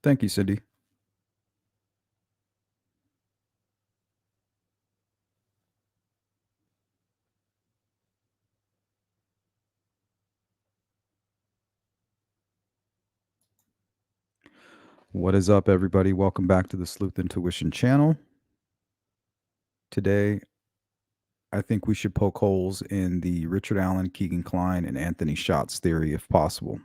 Thank you, Cindy. What is up, everybody? Welcome back to the Sleuth Intuition channel. Today, I think we should poke holes in the Richard Allen, Kegan Kline, and Anthony Shots theory if possible.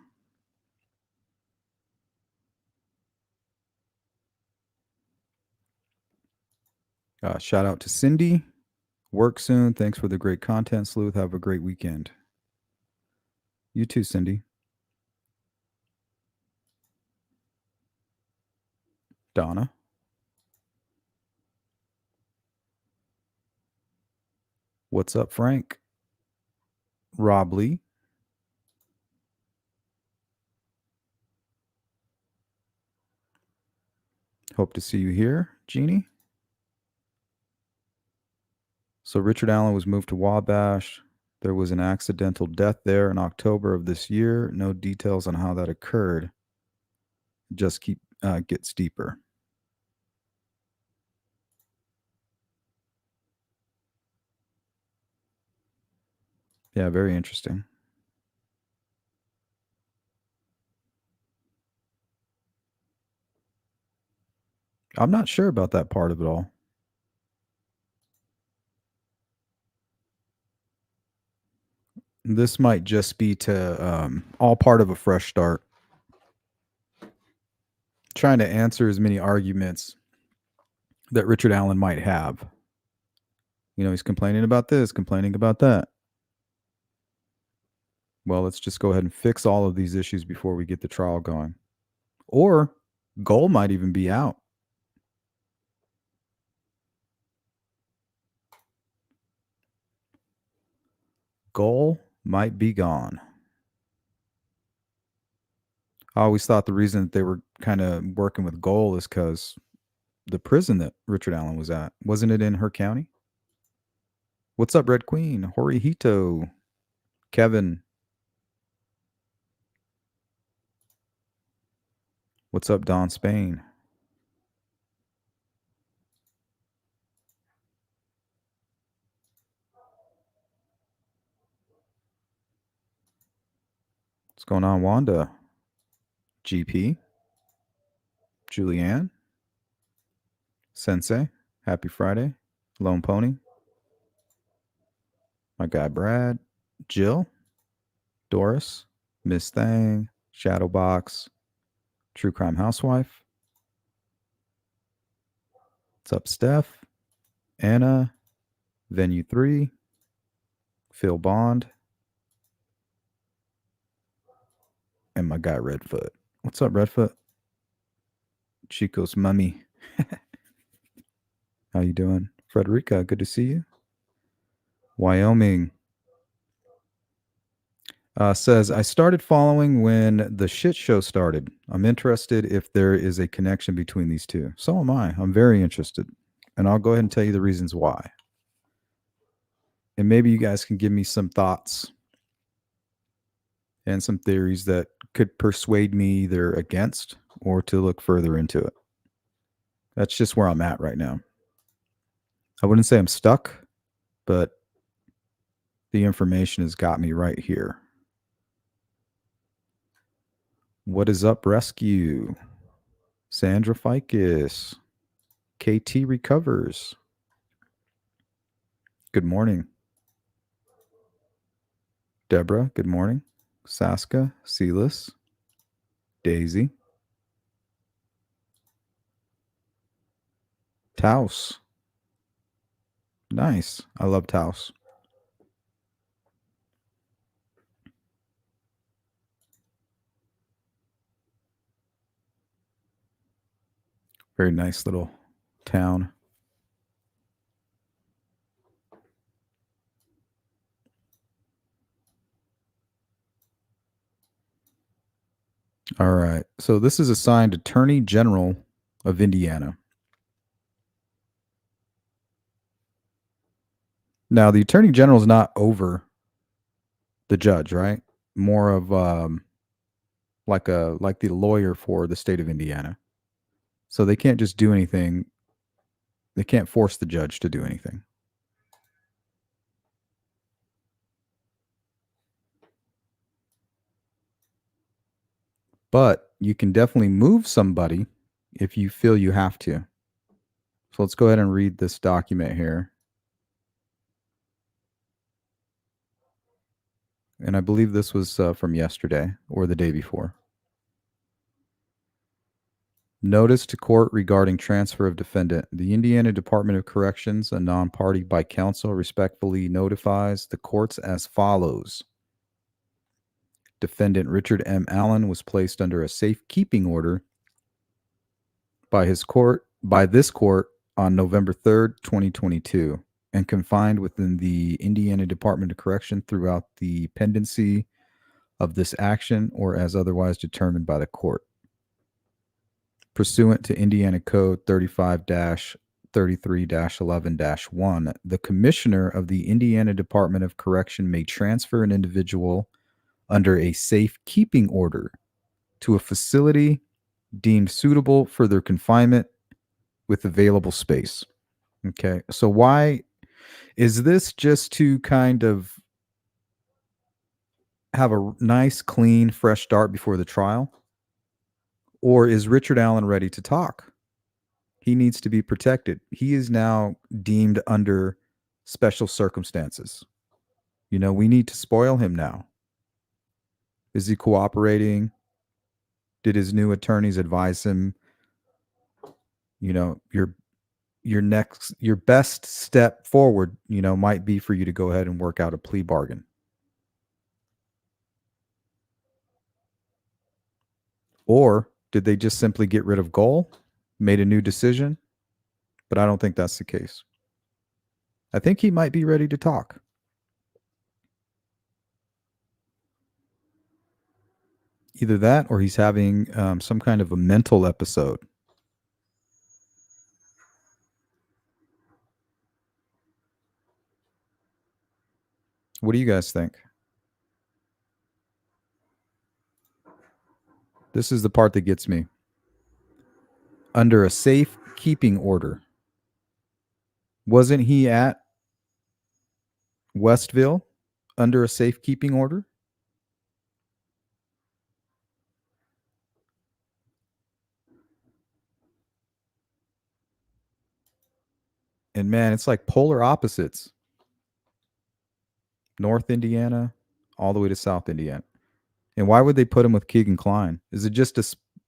Shout out to Cindy. Work soon. Thanks for the great content, Sleuth. Have a great weekend. You too, Cindy. Donna. What's up, Frank? Rob Lee. Hope to see you here, Jeannie. So Richard Allen was moved to Wabash. There was an accidental death there in October of this year. No details on how that occurred. Just gets deeper. Yeah, very interesting. I'm not sure about that part of it all. This might just be to all part of a fresh start. Trying to answer as many arguments that Richard Allen might have. You know, he's complaining about this, complaining about that. Well, let's just go ahead and fix all of these issues before we get the trial going. Or Goal might even be out. Goal might be gone. I always thought the reason that they were kind of working with Goal is because the prison that Richard Allen was at, wasn't it in her county? What's up, Red Queen? Horihito. Kevin. What's up, Don Spain? What's going on, Wanda? GP. Julianne. Sensei. Happy Friday. Lone Pony. My guy Brad. Jill. Doris. Miss Thang. Shadowbox. True Crime Housewife. What's up, Steph? Anna. Venue 3. Phil Bond. And my guy Redfoot. What's up, Redfoot? Chico's mummy. How you doing? Frederica, good to see you. Wyoming. Says, I started following when the shit show started. I'm interested if there is a connection between these two. So am I. I'm very interested. And I'll go ahead and tell you the reasons why. And maybe you guys can give me some thoughts and some theories that could persuade me either against or to look further into it. That's just where I'm at right now. I wouldn't say I'm stuck, but the information has got me right here. What is up, Rescue? Sandra Ficus. KT Recovers. Good morning. Deborah, good morning. Saska, Celis, Daisy. Taos. Nice. I love Taos. Very nice little town. All right. So this is assigned Attorney General of Indiana. Now, the Attorney General is not over the judge, right? More of like the lawyer for the state of Indiana. So they can't just do anything. They can't force the judge to do anything. But you can definitely move somebody if you feel you have to. So let's go ahead and read this document here. And I believe this was from yesterday or the day before. Notice to court regarding transfer of defendant. The Indiana Department of Corrections, a non-party by counsel, respectfully notifies the courts as follows. Defendant Richard M. Allen was placed under a safekeeping order by this court on November 3rd, 2022, and confined within the Indiana Department of Correction throughout the pendency of this action or as otherwise determined by the court. Pursuant to Indiana Code 35-33-11-1, the Commissioner of the Indiana Department of Correction may transfer an individual under a safekeeping order to a facility deemed suitable for their confinement with available space. Okay, so why is this? Just to kind of have a nice, clean, fresh start before the trial? Or is Richard Allen ready to talk? He needs to be protected. He is now deemed under special circumstances. We need to spoil him now. Is he cooperating? Did his new attorneys advise him, your best step forward, might be for you to go ahead and work out a plea bargain? Or did they just simply get rid of goal, made a new decision? But I don't think that's the case. I think he might be ready to talk. Either that or he's having some kind of a mental episode. What do you guys think? This is the part that gets me. Under a safekeeping order. Wasn't he at Westville under a safekeeping order? And man, it's like polar opposites. North Indiana, all the way to South Indiana. And why would they put him with Kegan Kline? Is it just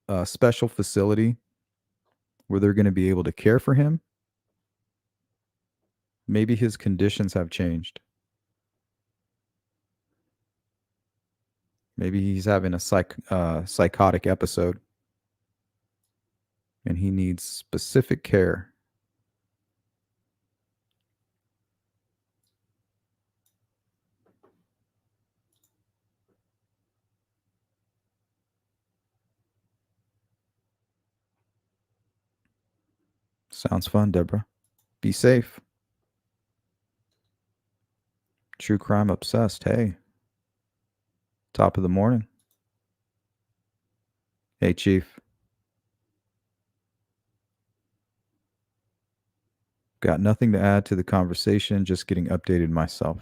a special facility where they're going to be able to care for him? Maybe his conditions have changed. Maybe he's having a psychotic episode and he needs specific care. Sounds fun, Deborah. Be safe. True crime obsessed. Hey. Top of the morning. Hey, Chief. Got nothing to add to the conversation, just getting updated myself.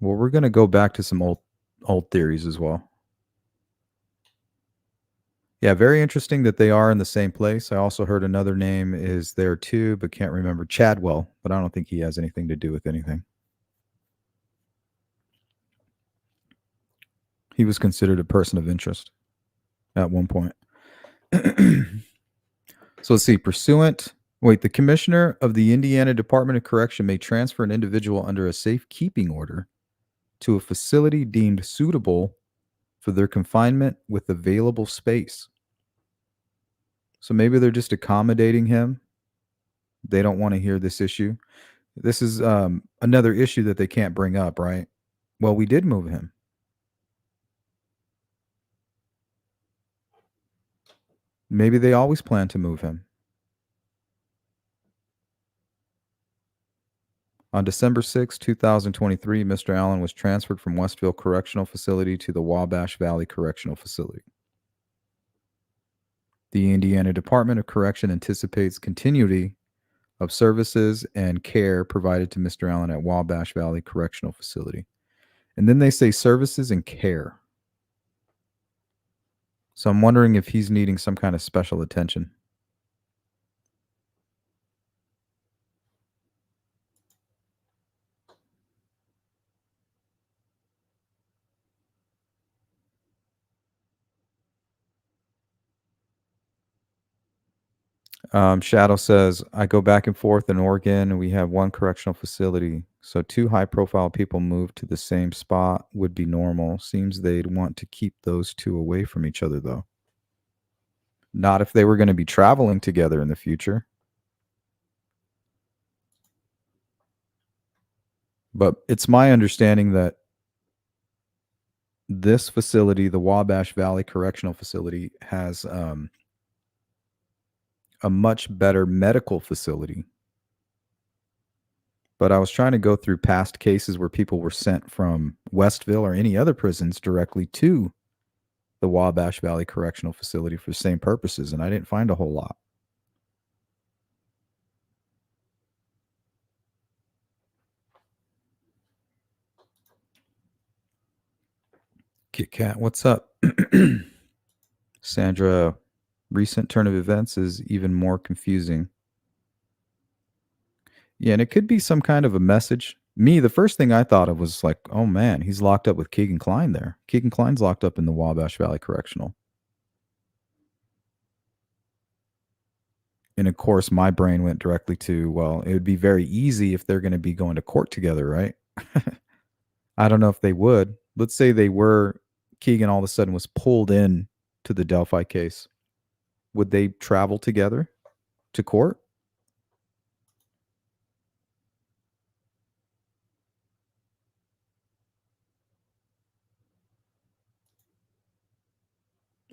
Well, we're going to go back to some old theories as well. Yeah, very interesting that they are in the same place. I also heard another name is there too, but can't remember. Chadwell, but I don't think he has anything to do with anything. He was considered a person of interest at one point. So let's see. The Commissioner of the Indiana Department of Correction may transfer an individual under a safekeeping order to a facility deemed suitable for their confinement with available space. So maybe they're just accommodating him. They don't want to hear this issue. This is another issue that they can't bring up, right? Well, we did move him. Maybe they always plan to move him. On December 6, 2023, Mr. Allen was transferred from Westville Correctional Facility to the Wabash Valley Correctional Facility. The Indiana Department of Correction anticipates continuity of services and care provided to Mr. Allen at Wabash Valley Correctional Facility. And then they say services and care. So I'm wondering if he's needing some kind of special attention. Shadow says, I go back and forth in Oregon, and we have one correctional facility. So two high profile people moved to the same spot would be normal. Seems they'd want to keep those two away from each other, though. Not if they were going to be traveling together in the future. But it's my understanding that this facility, the Wabash Valley Correctional Facility, has a much better medical facility. But I was trying to go through past cases where people were sent from Westville or any other prisons directly to the Wabash Valley Correctional Facility for the same purposes, and I didn't find a whole lot. Kit Kat, what's up? Sandra, recent turn of events is even more confusing. Yeah, and it could be some kind of a message. Me, the first thing I thought of was like, oh man, he's locked up with Kegan Kline there. Kegan Kline's locked up in the Wabash Valley Correctional. And of course, my brain went directly to, well, it would be very easy if they're going to be going to court together, right? I don't know if they would. Let's say they were, Kegan all of a sudden was pulled in to the Delphi case. Would they travel together to court?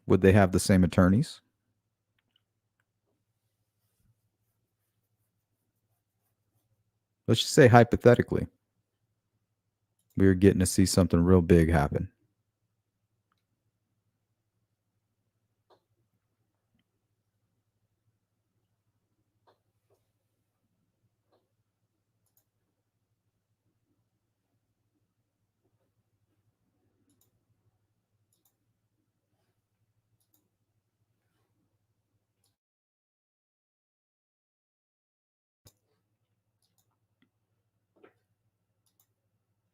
Would they have the same attorneys? Let's just say hypothetically, we were getting to see something real big happen.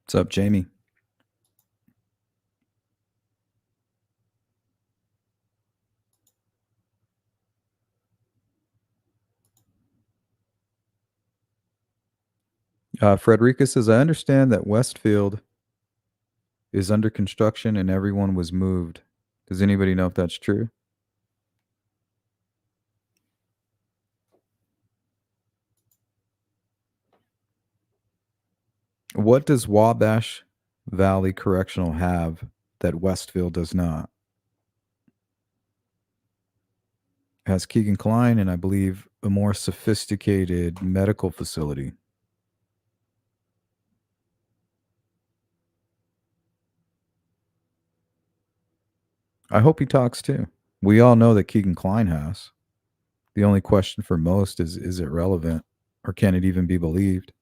What's up, Jamie? Frederica says, I understand that Westfield is under construction and everyone was moved. Does anybody know if that's true? What does Wabash Valley Correctional have that Westfield does not? It has Kegan Kline and I believe a more sophisticated medical facility. I hope he talks too. We all know that Kegan Kline has. The only question for most is it relevant or can it even be believed?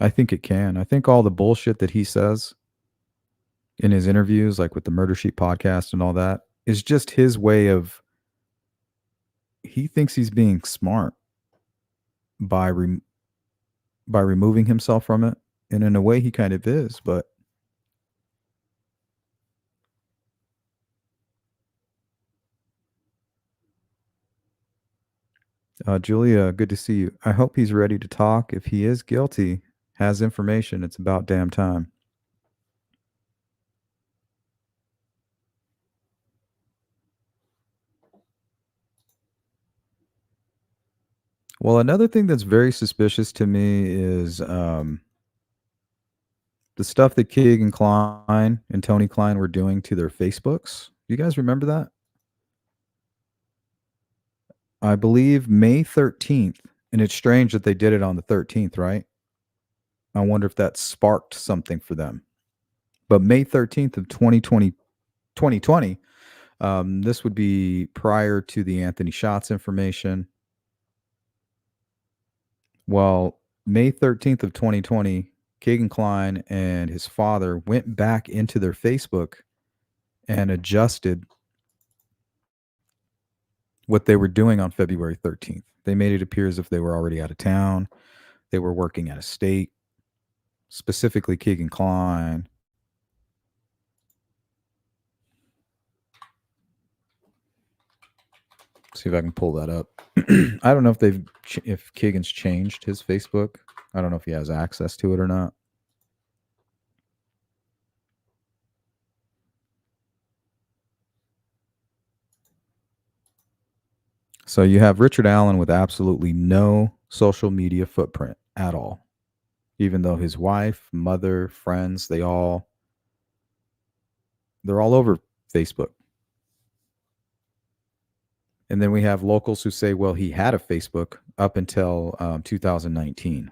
I think it can. I think all the bullshit that he says in his interviews, like with the Murder Sheet podcast and all that, is just his way of, he thinks he's being smart by by removing himself from it. And in a way, he kind of is. But Julia, good to see you. I hope he's ready to talk. If he is guilty, has information, it's about damn time. Well, another thing that's very suspicious to me is the stuff that Kegan Kline and Tony Kline were doing to their Facebooks. Do you guys remember that? I believe May 13th. And it's strange that they did it on the 13th, right? I wonder if that sparked something for them. But May 13th of 2020, This would be prior to the Anthony Shots information. Well, May 13th of 2020, Kegan Kline and his father went back into their Facebook and adjusted what they were doing on February 13th. They made it appear as if they were already out of town. They were working at a state, specifically Kegan Kline. See if I can pull that up. I don't know if Kegan's changed his Facebook. I don't know if he has access to it or not. So you have Richard Allen with absolutely no social media footprint at all, even though his wife, mother, friends, they're all over Facebook. And then we have locals who say, well, he had a Facebook up until 2019.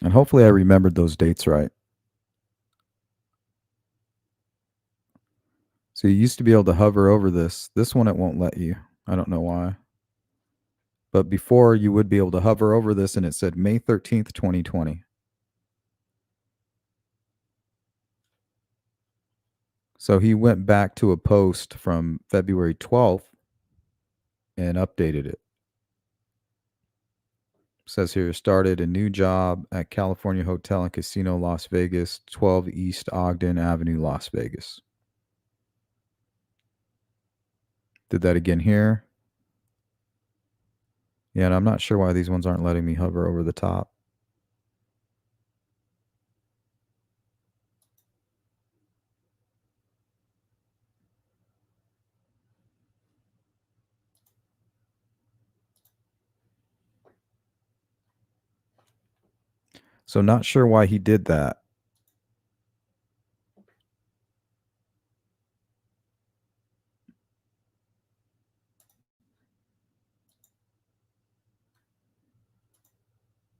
And hopefully I remembered those dates right. So you used to be able to hover over this. This one, it won't let you. I don't know why. But before, you would be able to hover over this, and it said May 13th, 2020. So he went back to a post from February 12th and updated it. Says here, started a new job at California Hotel and Casino, Las Vegas, 12 East Ogden Avenue, Las Vegas. Did that again here. Yeah, and I'm not sure why these ones aren't letting me hover over the top. So not sure why he did that.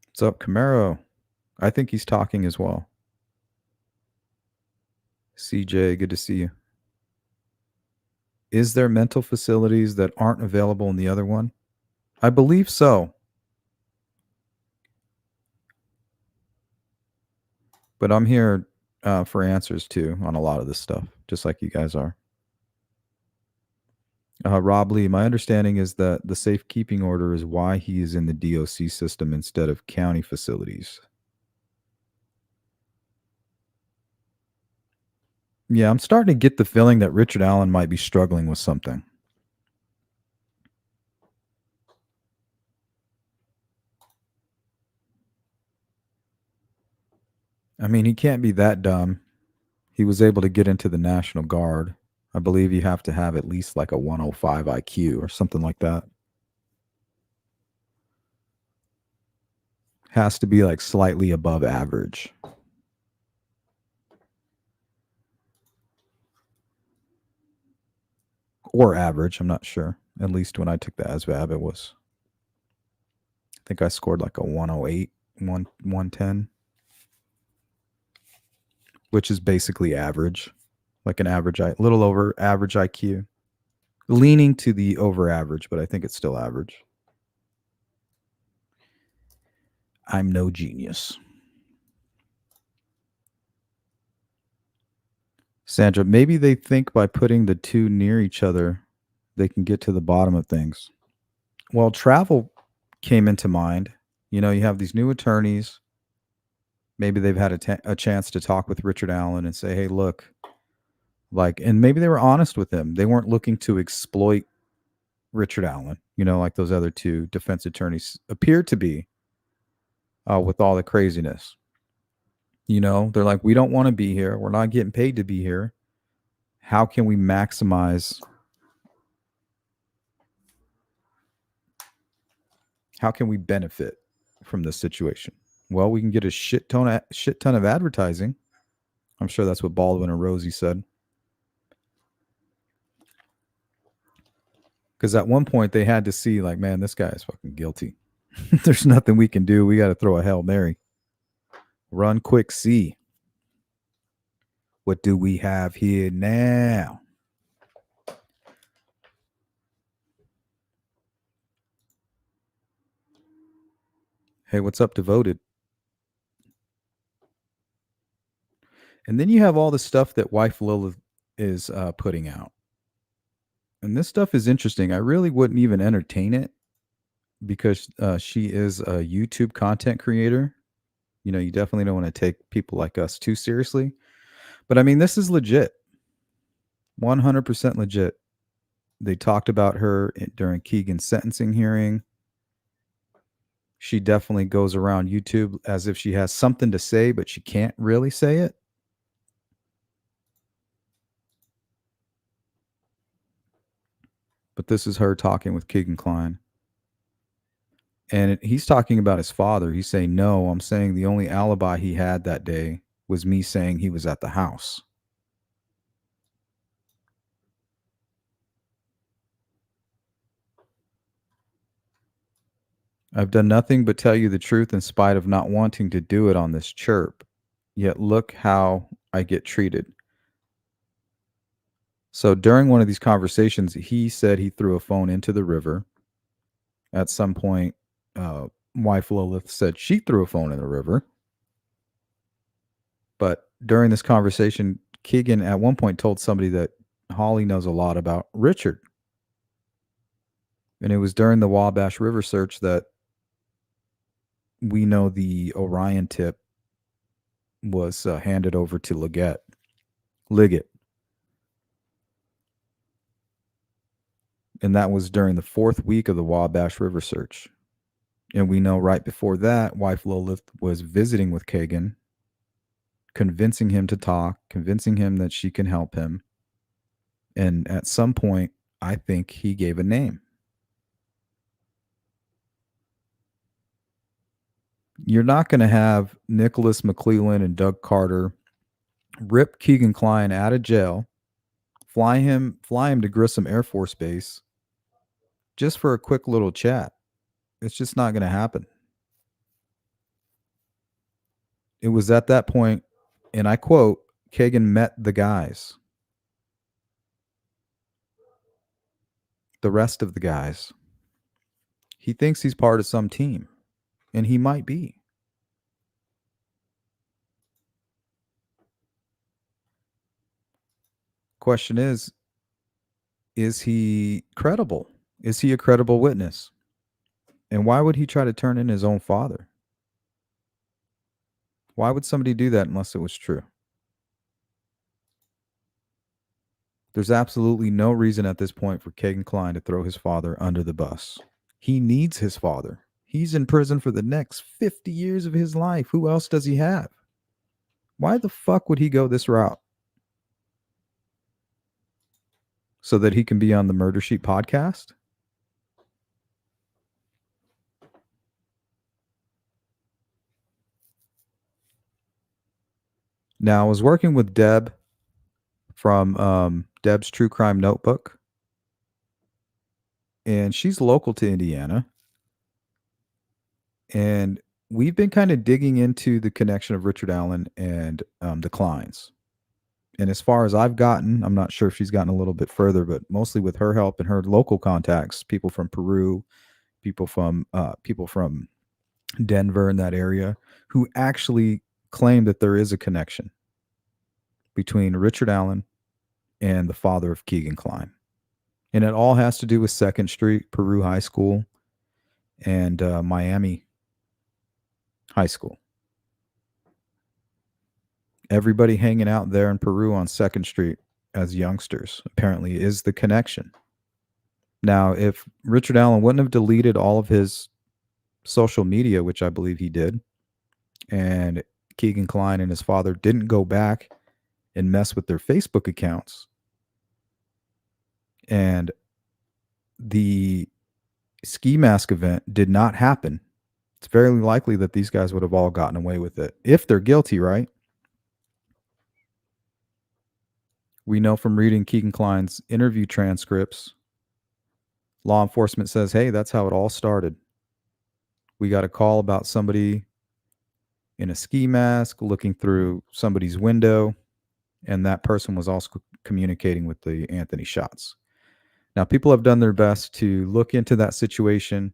What's up, Camaro? I think he's talking as well. CJ, good to see you. Is there mental facilities that aren't available in the other one? I believe so. But I'm here for answers too on a lot of this stuff, just like you guys are. Rob Lee, my understanding is that the safekeeping order is why he is in the DOC system instead of county facilities. Yeah, I'm starting to get the feeling that Richard Allen might be struggling with something. I mean, he can't be that dumb. He was able to get into the National Guard. I believe you have to have at least like a 105 IQ or something like that. Has to be like slightly above average. Or average, I'm not sure. At least when I took the ASVAB, it was. I think I scored like a 108, 110, which is basically average, like an average, a little over average IQ. Leaning to the over average, but I think it's still average. I'm no genius. Sandra, maybe they think by putting the two near each other, they can get to the bottom of things. Well, travel came into mind. You know, you have these new attorneys. Maybe they've had a chance to talk with Richard Allen and say, hey, look, like, and maybe they were honest with him. They weren't looking to exploit Richard Allen, you know, like those other two defense attorneys appeared to be with all the craziness. You know, they're like, we don't want to be here. We're not getting paid to be here. How can we maximize How can we benefit from this situation? Well, we can get a shit ton of advertising. I'm sure that's what Baldwin and Rosie said. Because at one point they had to see, like, man, this guy is fucking guilty. There's nothing we can do. We got to throw a Hail Mary. Run quick, see. What do we have here now? Hey, what's up, Devoted? And then you have all the stuff that wife Lilith is putting out. And this stuff is interesting. I really wouldn't even entertain it because she is a YouTube content creator. You know, you definitely don't want to take people like us too seriously. But I mean, this is legit. 100% legit. They talked about her during Kegan's sentencing hearing. She definitely goes around YouTube as if she has something to say, but she can't really say it. But this is her talking with Kegan Kline. And he's talking about his father. He's saying, no, I'm saying the only alibi he had that day was me saying he was at the house. I've done nothing but tell you the truth in spite of not wanting to do it on this chirp. Yet look how I get treated. So during one of these conversations, he said he threw a phone into the river. At some point, wife Lilith said she threw a phone in the river. But during this conversation, Kegan at one point told somebody that Holly knows a lot about Richard. And it was during the Wabash River search that we know the Orion tip was handed over to Liggett. And that was during the 4th week of the Wabash River search. And we know right before that, wife Lilith was visiting with Kegan, convincing him to talk, convincing him that she can help him. And at some point, I think he gave a name. You're not going to have Nicholas McClellan and Doug Carter rip Kegan Kline out of jail, fly him to Grissom Air Force Base just for a quick little chat. It's just not going to happen. It was at that point, and I quote, Kegan met the guys. The rest of the guys. He thinks he's part of some team, and he might be. Question is he credible? Is he a credible witness? And why would he try to turn in his own father? Why would somebody do that unless it was true? There's absolutely no reason at this point for Kegan Kline to throw his father under the bus. He needs his father. He's in prison for the next 50 years of his life. Who else does he have? Why the fuck would he go this route? So that he can be on the Murder Sheet podcast? Now, I was working with Deb from Deb's True Crime Notebook. And she's local to Indiana. And we've been kind of digging into the connection of Richard Allen and the Klines. And as far as I've gotten, I'm not sure if she's gotten a little bit further, but mostly with her help and her local contacts, people from Peru, people from Denver in that area, who actually claim that there is a connection between Richard Allen and the father of Kegan Kline. And it all has to do with 2nd Street, Peru High School, and Miami High School. Everybody hanging out there in Peru on 2nd Street as youngsters apparently is the connection. Now, if Richard Allen wouldn't have deleted all of his social media, which I believe he did, and Kegan Kline and his father didn't go back and mess with their Facebook accounts, and the ski mask event did not happen, it's very likely that these guys would have all gotten away with it if they're guilty, right? We know from reading Kegan Kline's interview transcripts, law enforcement says, hey, that's how it all started. We got a call about somebody in a ski mask looking through somebody's window, and that person was also communicating with the Anthony Shots. Now, people have done their best to look into that situation,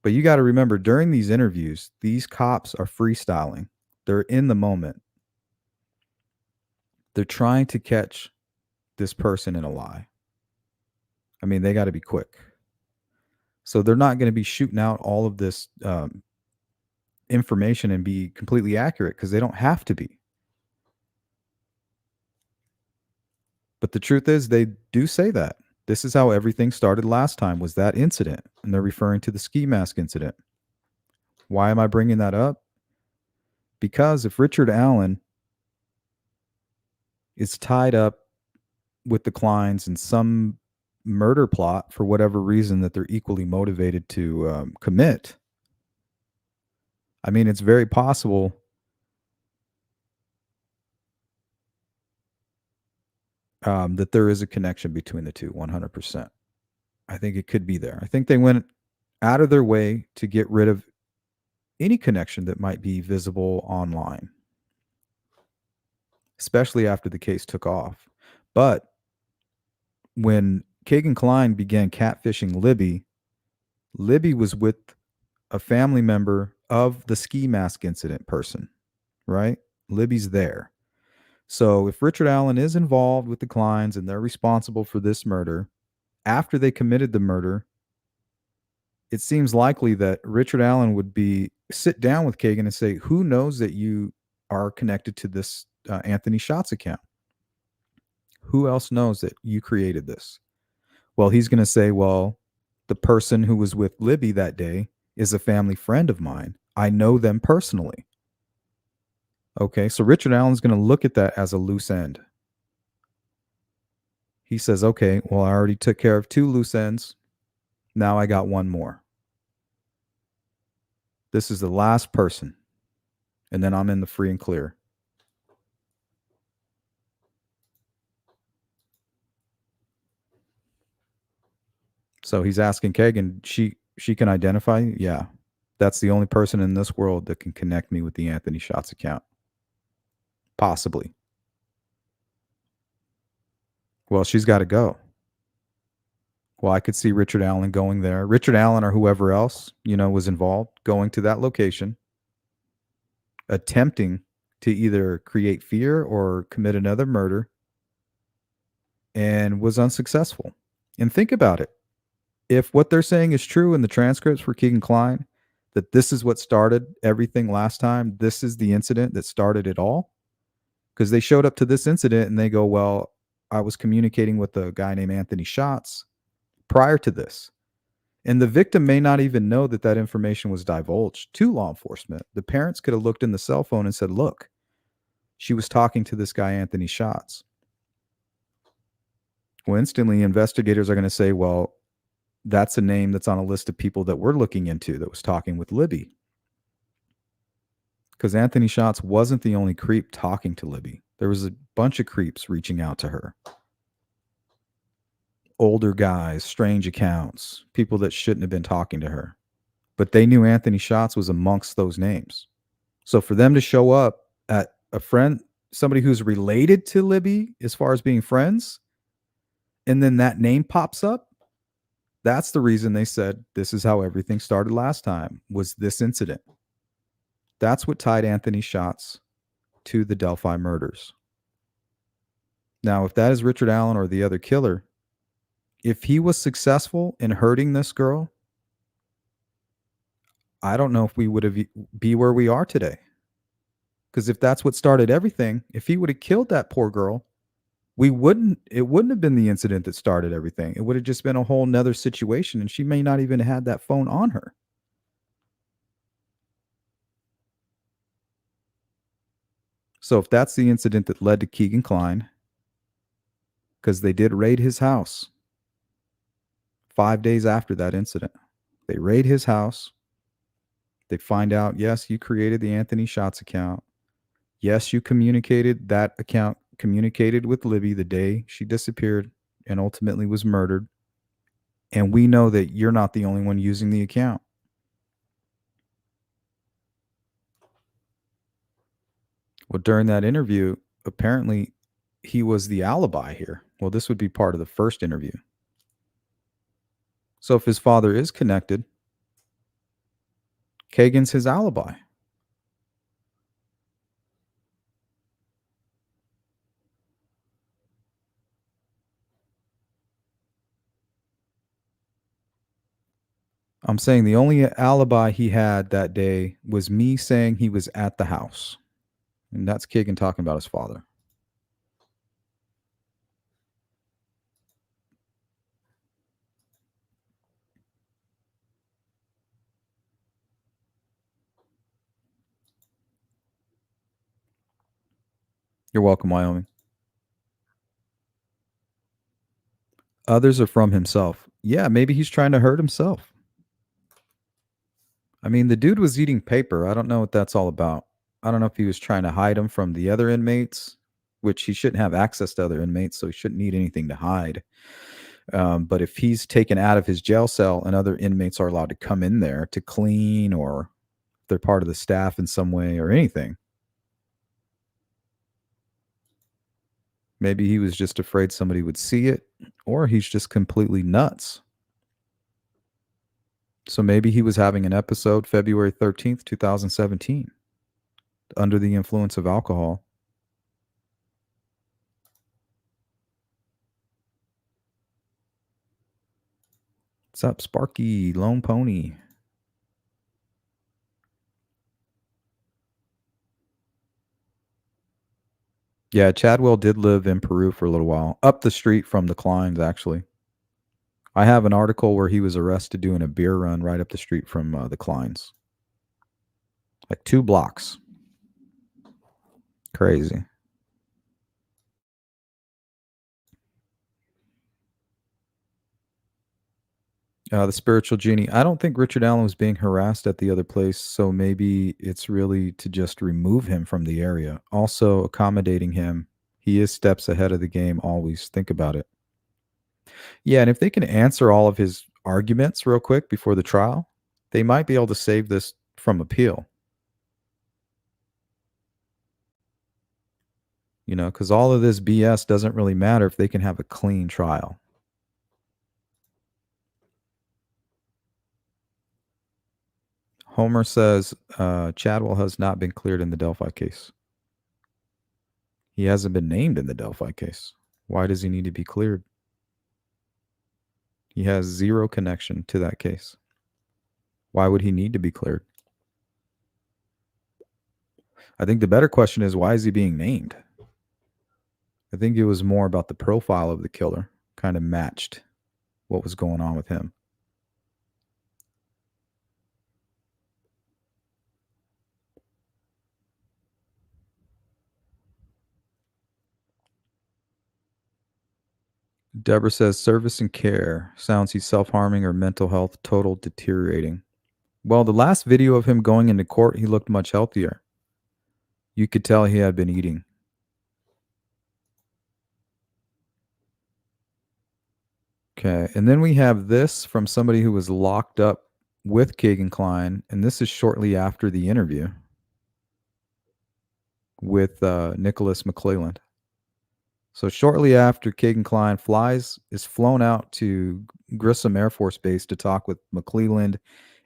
but you got to remember during these interviews, these cops are freestyling. They're in the moment. They're trying to catch this person in a lie. I mean, they got to be quick. So they're not going to be shooting out all of this information and be completely accurate because they don't have to be. But the truth is, they do say that. This is how everything started last time, was that incident. And they're referring to the ski mask incident. Why am I bringing that up? Because if Richard Allen is tied up with the Klines in some murder plot for whatever reason that they're equally motivated to commit, I mean, it's very possible that there is a connection between the two, 100%. I think it could be there. I think they went out of their way to get rid of any connection that might be visible online, especially after the case took off. But when Kegan Kline began catfishing Libby, Libby was with a family member of the ski mask incident person, right? Libby's there. So if Richard Allen is involved with the Klines and they're responsible for this murder, after they committed the murder, it seems likely that Richard Allen would sit down with Kegan and say, who knows that you are connected to this Anthony Shots account? Who else knows that you created this? Well, he's going to say, well, the person who was with Libby that day is a family friend of mine. I know them personally. Okay, so Richard Allen's going to look at that as a loose end. He says, okay, well, I already took care of 2 loose ends. Now I got 1 more. This is the last person. And then I'm in the free and clear. So he's asking Kegan, she can identify you? Yeah. That's the only person in this world that can connect me with the Anthony Shots account. Possibly. Well, she's got to go. Well, I could see Richard Allen going there. Richard Allen or whoever else, was involved, going to that location, attempting to either create fear or commit another murder, and was unsuccessful. And think about it. If what they're saying is true in the transcripts for Kegan Kline, that this is what started everything last time, this is the incident that started it all, because they showed up to this incident and they go, well, I was communicating with a guy named Anthony Shots prior to this. And the victim may not even know that that information was divulged to law enforcement. The parents could have looked in the cell phone and said, look, she was talking to this guy, Anthony Shots. Well, instantly investigators are going to say, well, that's a name that's on a list of people that we're looking into that was talking with Libby. Because Anthony Shots wasn't the only creep talking to Libby. There was a bunch of creeps reaching out to her. Older guys, strange accounts, people that shouldn't have been talking to her. But they knew Anthony Shots was amongst those names. So for them to show up at a friend, somebody who's related to Libby as far as being friends, and then that name pops up, that's the reason they said this is how everything started last time, was this incident. That's what tied Anthony Shots to the Delphi murders. Now, if that is Richard Allen or the other killer, if he was successful in hurting this girl, I don't know if we would be where we are today. Because if that's what started everything, if he would have killed that poor girl, it wouldn't have been the incident that started everything. It would have just been a whole nother situation, and she may not even have had that phone on her. So if that's the incident that led to Kegan Kline, because they did raid his house 5 days after that incident. They raid his house. They find out, yes, you created the Anthony Shots account. Yes, you communicated that account, communicated with Libby the day she disappeared and ultimately was murdered. And we know that you're not the only one using the account. Well, during that interview, apparently he was the alibi here. Well, this would be part of the first interview. So if his father is connected, Kegan's his alibi. I'm saying the only alibi he had that day was me saying he was at the house. And that's Kegan talking about his father. You're welcome, Wyoming. Others are from himself. Yeah, maybe he's trying to hurt himself. I mean, the dude was eating paper. I don't know what that's all about. I don't know if he was trying to hide him from the other inmates, which he shouldn't have access to other inmates, so he shouldn't need anything to hide. But if he's taken out of his jail cell and other inmates are allowed to come in there to clean, or they're part of the staff in some way or anything, maybe he was just afraid somebody would see it, or he's just completely nuts. So maybe he was having an episode February 13th, 2017, under the influence of alcohol. What's up, Sparky, Lone Pony? Yeah, Chadwell did live in Peru for a little while, up the street from the Klines, actually. I have an article where he was arrested doing a beer run right up the street from the Klines. Like 2 blocks. Crazy. The spiritual genie. I don't think Richard Allen was being harassed at the other place, so maybe it's really to just remove him from the area. Also, accommodating him. He is steps ahead of the game always. Think about it. Yeah, and if they can answer all of his arguments real quick before the trial, they might be able to save this from appeal. You know, because all of this BS doesn't really matter if they can have a clean trial. Homer says Chadwell has not been cleared in the Delphi case. He hasn't been named in the Delphi case. Why does he need to be cleared? He has zero connection to that case. Why would he need to be cleared? I think the better question is, why is he being named? I think it was more about the profile of the killer kind of matched what was going on with him. Deborah says service and care. Sounds he's self-harming or mental health total deteriorating. Well, the last video of him going into court, he looked much healthier. You could tell he had been eating. Okay, and then we have this from somebody who was locked up with Kegan Kline, and this is shortly after the interview with Nicholas McClelland. So shortly after Kegan Kline is flown out to Grissom Air Force Base to talk with McClelland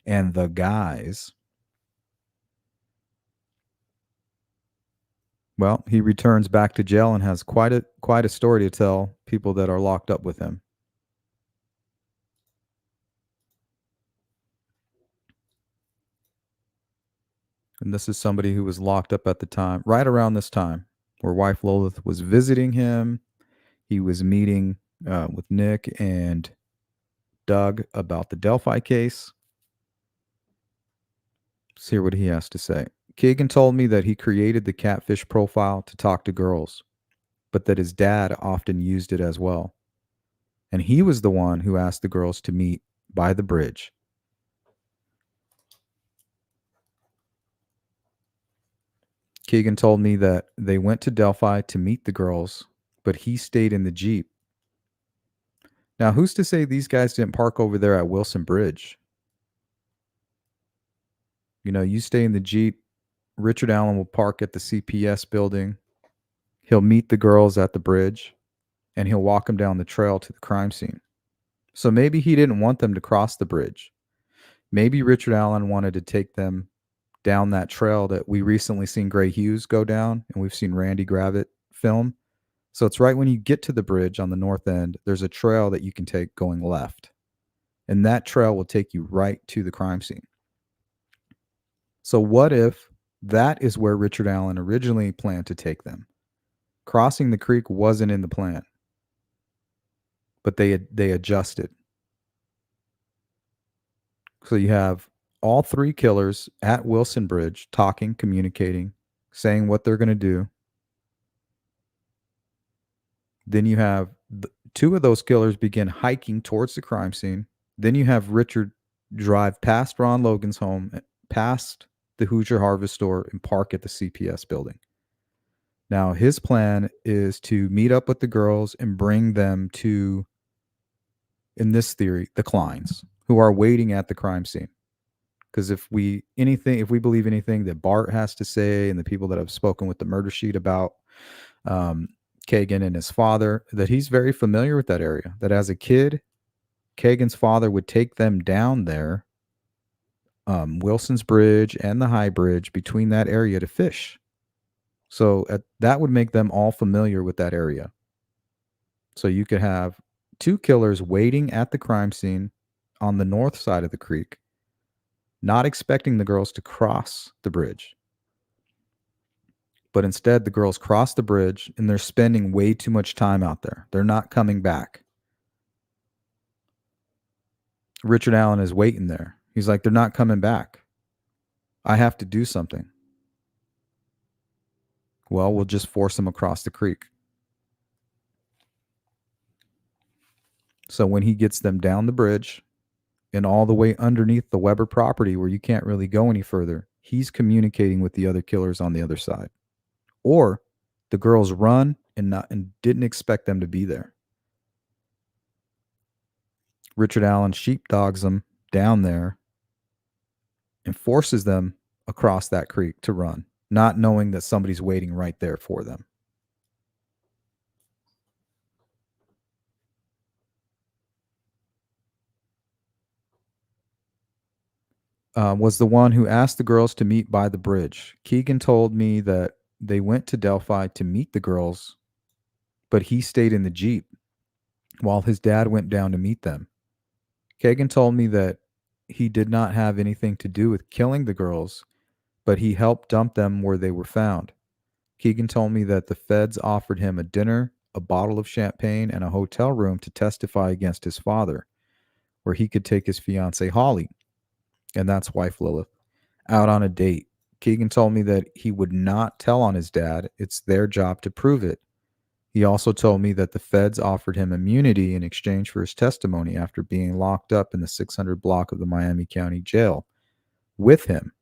and the guys. Well, he returns back to jail and has quite a story to tell people that are locked up with him. And this is somebody who was locked up at the time, right around this time, where wife Lolith was visiting him. He was meeting with Nick and Doug about the Delphi case. Let's hear what he has to say. Kegan told me that he created the catfish profile to talk to girls, but that his dad often used it as well. And he was the one who asked the girls to meet by the bridge. Kegan told me that they went to Delphi to meet the girls, but he stayed in the Jeep. Now, who's to say these guys didn't park over there at Wilson Bridge? You know, you stay in the Jeep. Richard Allen will park at the CPS building. He'll meet the girls at the bridge and he'll walk them down the trail to the crime scene. So maybe he didn't want them to cross the bridge. Maybe Richard Allen wanted to take them down that trail that we recently seen Gray Hughes go down and we've seen Randy Gravett film. So it's right when you get to the bridge on the north end, there's a trail that you can take going left. And that trail will take you right to the crime scene. So what if that is where Richard Allen originally planned to take them? Crossing the creek wasn't in the plan, but they adjusted. So you have all three killers at Wilson Bridge talking, communicating, saying what they're going to do. Then you have two of those killers begin hiking towards the crime scene. Then you have Richard drive past Ron Logan's home, past the Hoosier Harvest store, and park at the CPS building. Now, his plan is to meet up with the girls and bring them to, in this theory, the Klines, who are waiting at the crime scene. Because if we believe anything that Bart has to say and the people that have spoken with the murder sheet about Kegan and his father, that he's very familiar with that area. That as a kid, Kegan's father would take them down there, Wilson's Bridge and the High Bridge, between that area to fish. So that would make them all familiar with that area. So you could have two killers waiting at the crime scene on the north side of the creek, not expecting the girls to cross the bridge. But instead, the girls cross the bridge and they're spending way too much time out there. They're not coming back. Richard Allen is waiting there. He's like, they're not coming back. I have to do something. Well, we'll just force them across the creek. So when he gets them down the bridge and all the way underneath the Weber property where you can't really go any further, he's communicating with the other killers on the other side. Or the girls run and didn't expect them to be there. Richard Allen sheepdogs them down there and forces them across that creek to run, not knowing that somebody's waiting right there for them. Was the one who asked the girls to meet by the bridge. Kegan told me that they went to Delphi to meet the girls, but he stayed in the Jeep while his dad went down to meet them. Kegan told me that he did not have anything to do with killing the girls, but he helped dump them where they were found. Kegan told me that the feds offered him a dinner, a bottle of champagne, and a hotel room to testify against his father, where he could take his fiancée Holly, and that's wife Lilith, out on a date. Kegan told me that he would not tell on his dad. It's their job to prove it. He also told me that the feds offered him immunity in exchange for his testimony after being locked up in the 600 block of the Miami County Jail with him.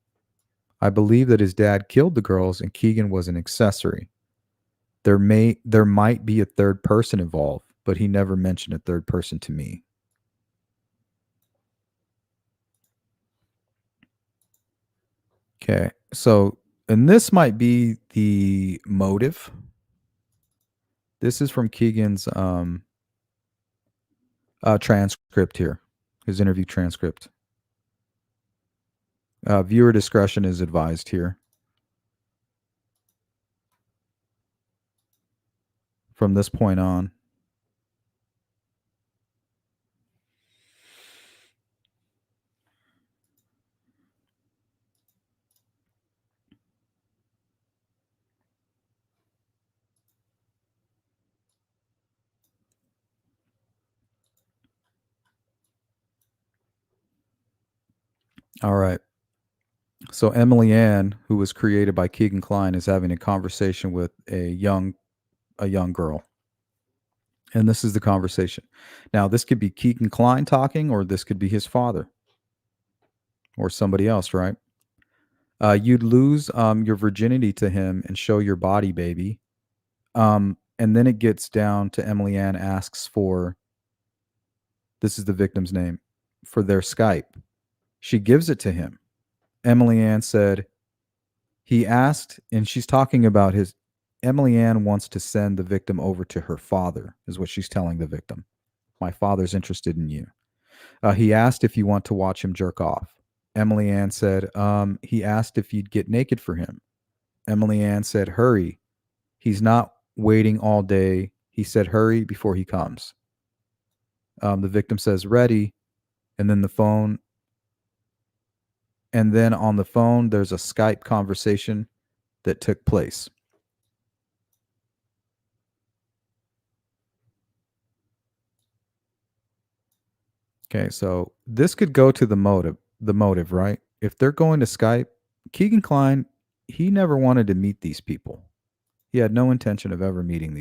I believe that his dad killed the girls and Kegan was an accessory. There might be a third person involved, but he never mentioned a third person to me. Okay, so, and this might be the motive. This is from Kegan's transcript here, his interview transcript. Viewer discretion is advised here. From this point on. All right. So Emily Ann, who was created by Kegan Kline, is having a conversation with a young girl. And this is the conversation. Now, this could be Kegan Kline talking, or this could be his father or somebody else, right? You'd lose your virginity to him and show your body, baby. And then it gets down to Emily Ann asks for, this is the victim's name, for their Skype. She gives it to him. Emily Ann said, he asked, and she's talking about his. Emily Ann wants to send the victim over to her father, is what she's telling the victim. My father's interested in you. He asked if you want to watch him jerk off. Emily Ann said, he asked if you'd get naked for him. Emily Ann said, hurry. He's not waiting all day. He said, hurry before he comes. The victim says, ready. And then the phone. And then on the phone, there's a Skype conversation that took place. Okay, so this could go to the motive, right? If they're going to Skype, Kegan Kline, he never wanted to meet these people. He had no intention of ever meeting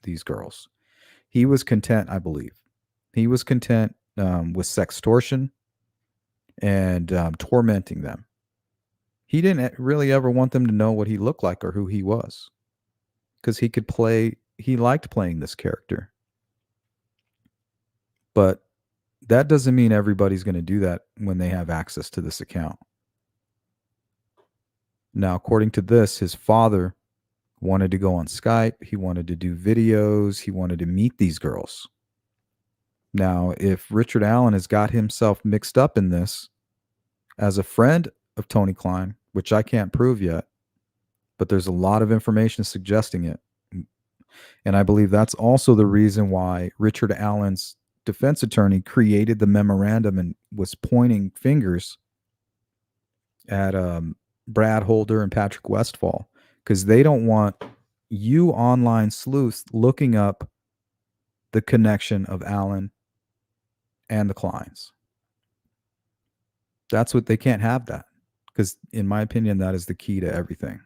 these girls. He was content, I believe. He was content with sextortion and tormenting them. He didn't really ever want them to know what he looked like or who he was, because he could play. He liked playing this character, but that doesn't mean everybody's going to do that when they have access to this account. Now, according to this, his father wanted to go on Skype. He wanted to do videos. He wanted to meet these girls. Now, if Richard Allen has got himself mixed up in this as a friend of Tony Kline, which I can't prove yet, but there's a lot of information suggesting it. And I believe that's also the reason why Richard Allen's defense attorney created the memorandum and was pointing fingers at Brad Holder and Patrick Westfall, because they don't want you online sleuths looking up the connection of Allen and the Klines. That's what they can't have that, because in my opinion, that is the key to everything.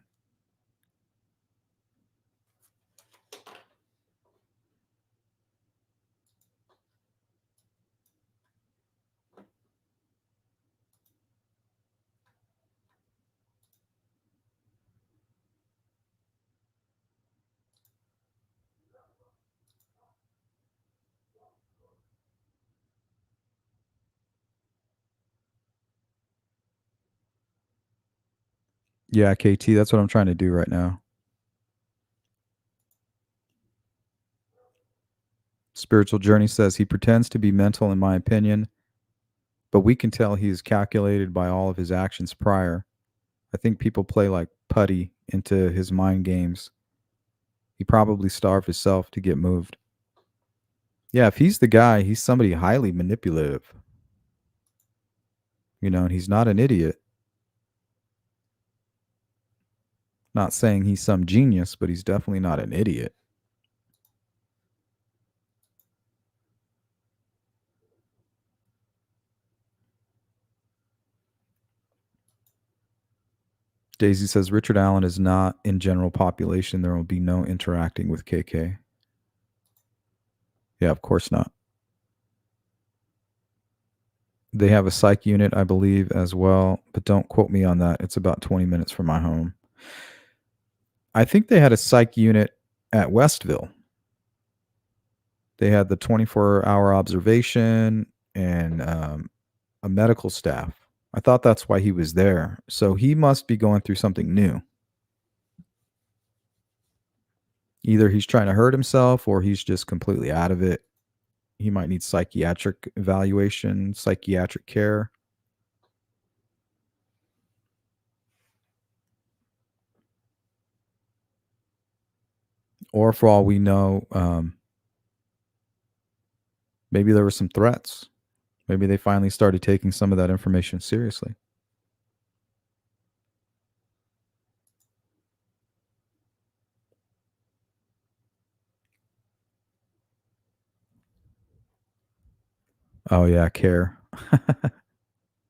Yeah, KT, that's what I'm trying to do right now. Spiritual Journey says he pretends to be mental, in my opinion, but we can tell he is calculated by all of his actions prior. I think people play like putty into his mind games. He probably starved himself to get moved. Yeah, if he's the guy, he's somebody highly manipulative. And he's not an idiot. Not saying he's some genius, but he's definitely not an idiot. Daisy says Richard Allen is not in general population. There will be no interacting with KK. Yeah, of course not. They have a psych unit, I believe, as well, but don't quote me on that. It's about 20 minutes from my home. I think they had a psych unit at Westville. They had the 24-hour observation and a medical staff. I thought that's why he was there. So he must be going through something new. Either he's trying to hurt himself or he's just completely out of it. He might need psychiatric evaluation, psychiatric care. Or for all we know, maybe there were some threats. Maybe they finally started taking some of that information seriously. Oh, yeah, care.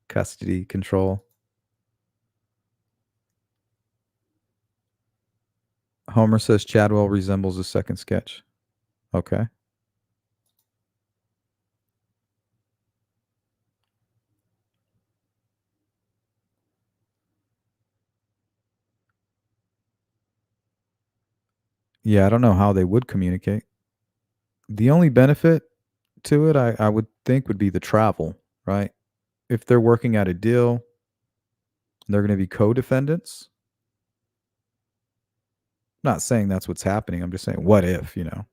Custody, control. Homer says Chadwell resembles a second sketch. Okay. Yeah, I don't know how they would communicate. The only benefit to it, I would think, would be the travel, right? If they're working out a deal, they're going to be co-defendants. Not saying that's what's happening. I'm just saying, what if, you know?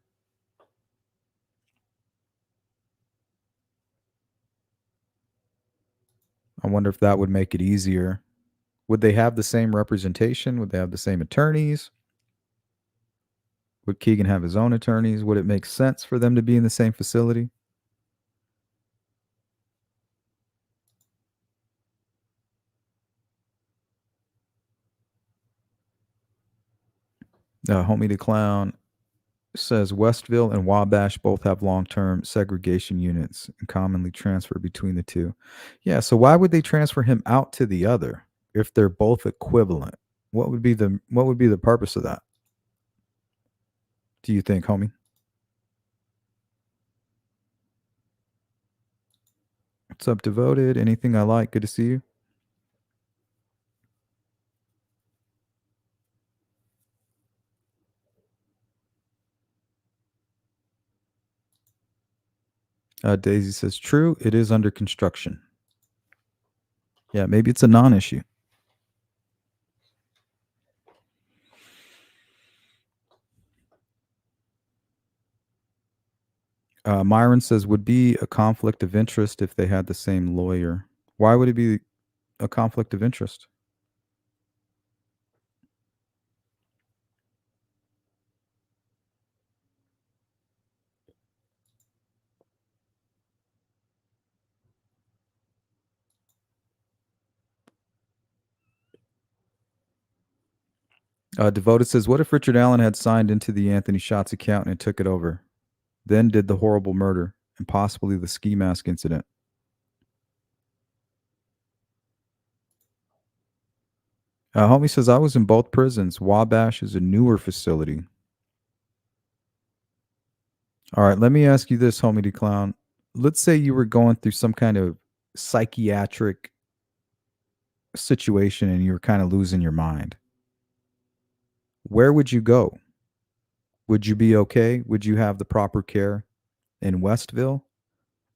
I wonder if that would make it easier. Would they have the same representation? Would they have the same attorneys? Would Kegan have his own attorneys? Would it make sense for them to be in the same facility? Homie the Clown says Westville and Wabash both have long-term segregation units and commonly transfer between the two. Yeah, so why would they transfer him out to the other if they're both equivalent? What would be the purpose of that? Do you think, homie? What's up, Devoted? Anything I like? Good to see you. Daisy says, true, it is under construction. Yeah, maybe it's a non-issue. Myron says, would be a conflict of interest if they had the same lawyer. Why would it be a conflict of interest? Devoted says, what if Richard Allen had signed into the Anthony Shots account and took it over, then did the horrible murder and possibly the ski mask incident? Homie says, I was in both prisons. Wabash is a newer facility. All right, let me ask you this, homie D Clown. Let's say you were going through some kind of psychiatric situation and you were kind of losing your mind. Where would you go? Would you be okay? Would you have the proper care in Westville?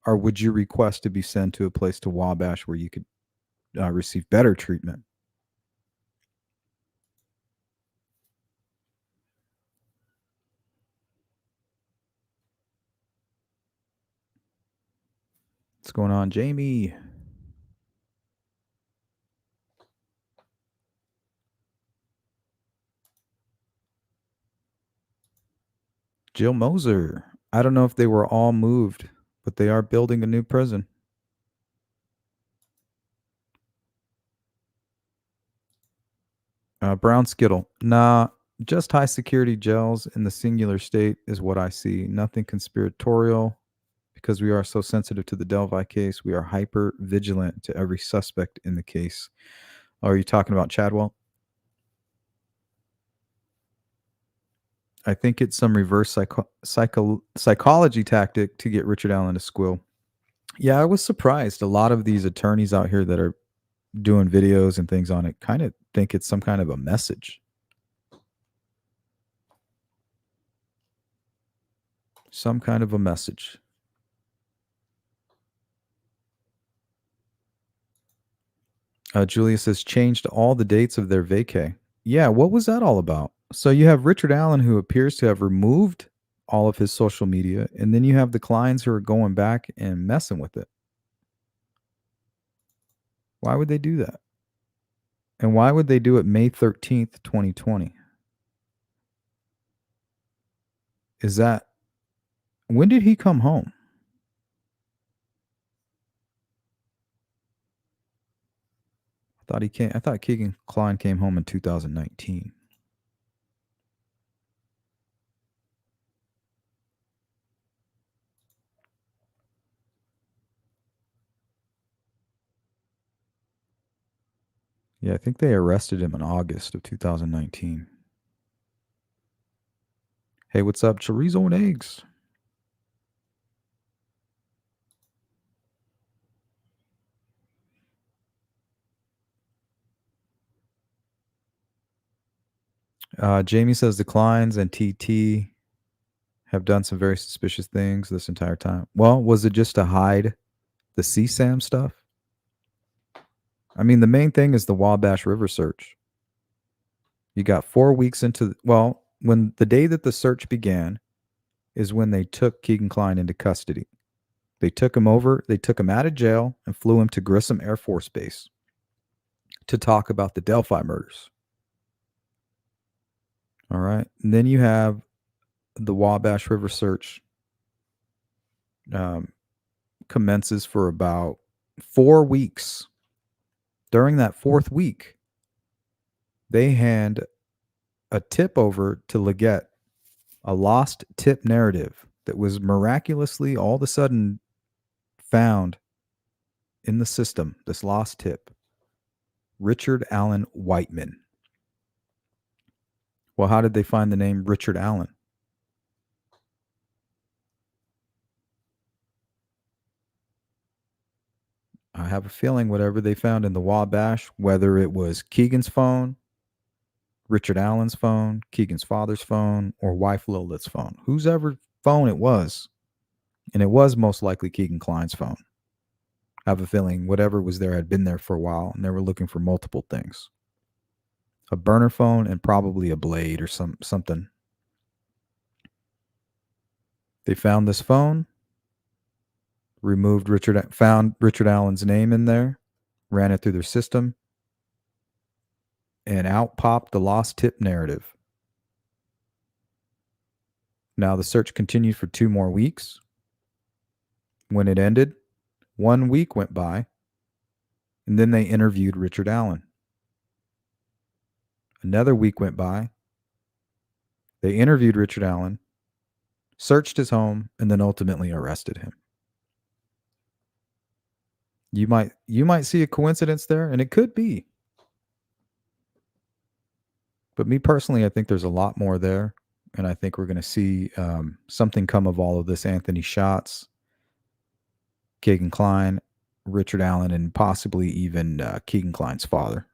Or would you request to be sent to a place to Wabash where you could receive better treatment? What's going on, Jamie? Jill Moser. I don't know if they were all moved, but they are building a new prison. Brown Skittle. Nah, just high security jails in the singular state is what I see. Nothing conspiratorial because we are so sensitive to the Delphi case. We are hyper vigilant to every suspect in the case. Oh, are you talking about Chadwell? I think it's some reverse psychology tactic to get Richard Allen to squill. Yeah, I was surprised. A lot of these attorneys out here that are doing videos and things on it kind of think it's some kind of a message. Some kind of a message. Julia says changed all the dates of their vacay. Yeah, what was that all about? So you have Richard Allen who appears to have removed all of his social media, and then you have the Kleins who are going back and messing with it. Why would they do that? And why would they do it May 13th, 2020? Is that when did he come home? I thought Kegan Kline came home in 2019. Yeah, I think they arrested him in August of 2019. Hey, what's up? Chorizo and eggs. Jamie says the Kleins and TT have done some very suspicious things this entire time. Well, was it just to hide the CSAM stuff? I mean, the main thing is the Wabash River search. You got 4 weeks into, well, when the day that the search began is when they took Kegan Kline into custody. They took him out of jail and flew him to Grissom Air Force Base to talk about the Delphi murders. All right. And then you have the Wabash River search commences for about 4 weeks. During that fourth week, they hand a tip over to Leggett, a lost tip narrative that was miraculously all of a sudden found in the system, this lost tip. Richard Allen Whiteman. Well, how did they find the name Richard Allen? I have a feeling whatever they found in the Wabash, whether it was Keegan's phone, Richard Allen's phone, Keegan's father's phone, or wife Lilith's phone, whose ever phone it was, and it was most likely Kegan Kline's phone. I have a feeling whatever was there had been there for a while, and they were looking for multiple things. A burner phone and probably a blade or something. They found this phone, found Richard Allen's name in there, ran it through their system, and out popped the lost tip narrative. Now the search continued for 2 more weeks. When it ended, 1 week went by, and then they interviewed Richard Allen. Another week went by. They interviewed Richard Allen, searched his home, and then ultimately arrested him. You might see a coincidence there, and it could be. But me personally, I think there's a lot more there, and I think we're going to see something come of all of this. Anthony Schatz, Kegan Kline, Richard Allen, and possibly even Kegan Kline's father.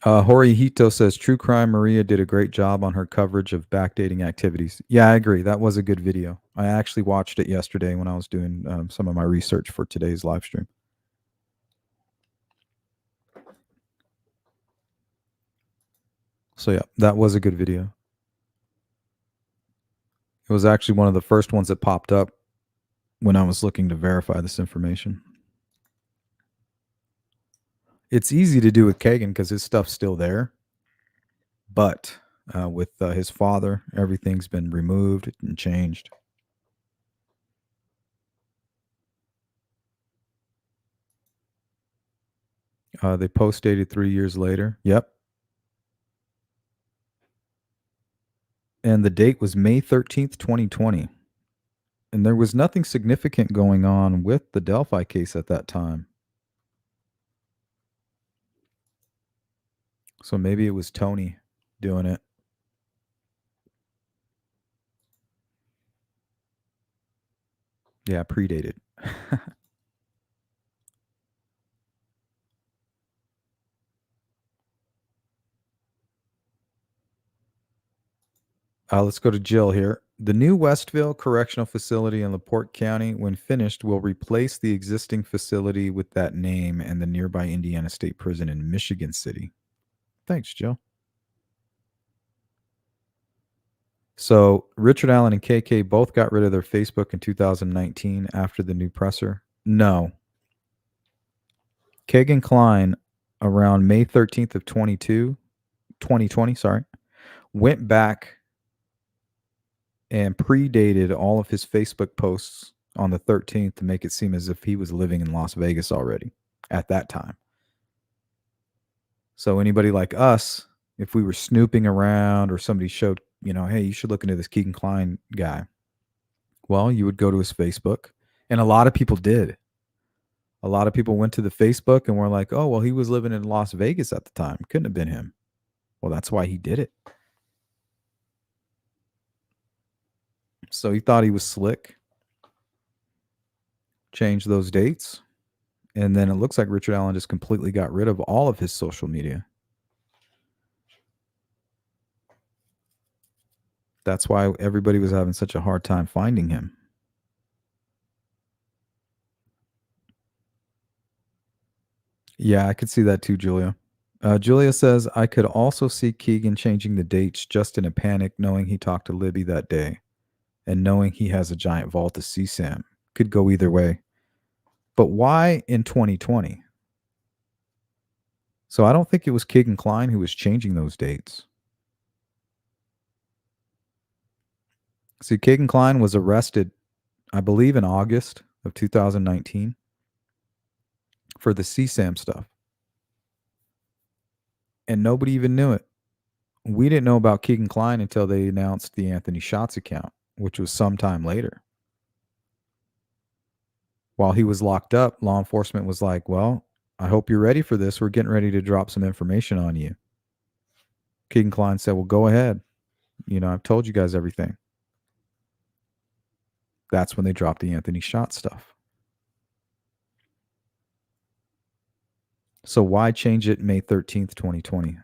Horihito says, True Crime Maria did a great job on her coverage of backdating activities. Yeah, I agree. That was a good video. I actually watched it yesterday when I was doing some of my research for today's live stream. So yeah, that was a good video. It was actually one of the first ones that popped up when I was looking to verify this information. It's easy to do with Kegan because his stuff's still there. But with his father, everything's been removed and changed. They post dated 3 years later. Yep. And the date was May 13th, 2020. And there was nothing significant going on with the Delphi case at that time. So maybe it was Tony doing it. Yeah, predated. Let's go to Jill here. The new Westville Correctional Facility in LaPorte County, when finished, will replace the existing facility with that name and the nearby Indiana State Prison in Michigan City. Thanks, Jill. So Richard Allen and KK both got rid of their Facebook in 2019 after the new presser. No. Kegan Kline, around May 13th of 2020, went back and predated all of his Facebook posts on the 13th to make it seem as if he was living in Las Vegas already at that time. So anybody like us, if we were snooping around or somebody showed, hey, you should look into this Kegan Kline guy. Well, you would go to his Facebook, and a lot of people did. A lot of people went to the Facebook and were like, oh, well, he was living in Las Vegas at the time. Couldn't have been him. Well, that's why he did it. So he thought he was slick, changed those dates, and then it looks like Richard Allen just completely got rid of all of his social media. That's why everybody was having such a hard time finding him. Yeah, I could see that too, Julia. Julia says, I could also see Keegan changing the dates just in a panic, knowing he talked to Libby that day and knowing he has a giant vault of CSAM. Could go either way. But why in 2020? So I don't think it was Kegan Kline who was changing those dates. See, Kegan Kline was arrested, I believe, in August of 2019 for the CSAM stuff. And nobody even knew it. We didn't know about Kegan Kline until they announced the Anthony Shots account, which was sometime later. While he was locked up, law enforcement was like, well, I hope you're ready for this. We're getting ready to drop some information on you. Kegan Kline said, well, go ahead. I've told you guys everything. That's when they dropped the Anthony Shot stuff. So why change it May 13th, 2020?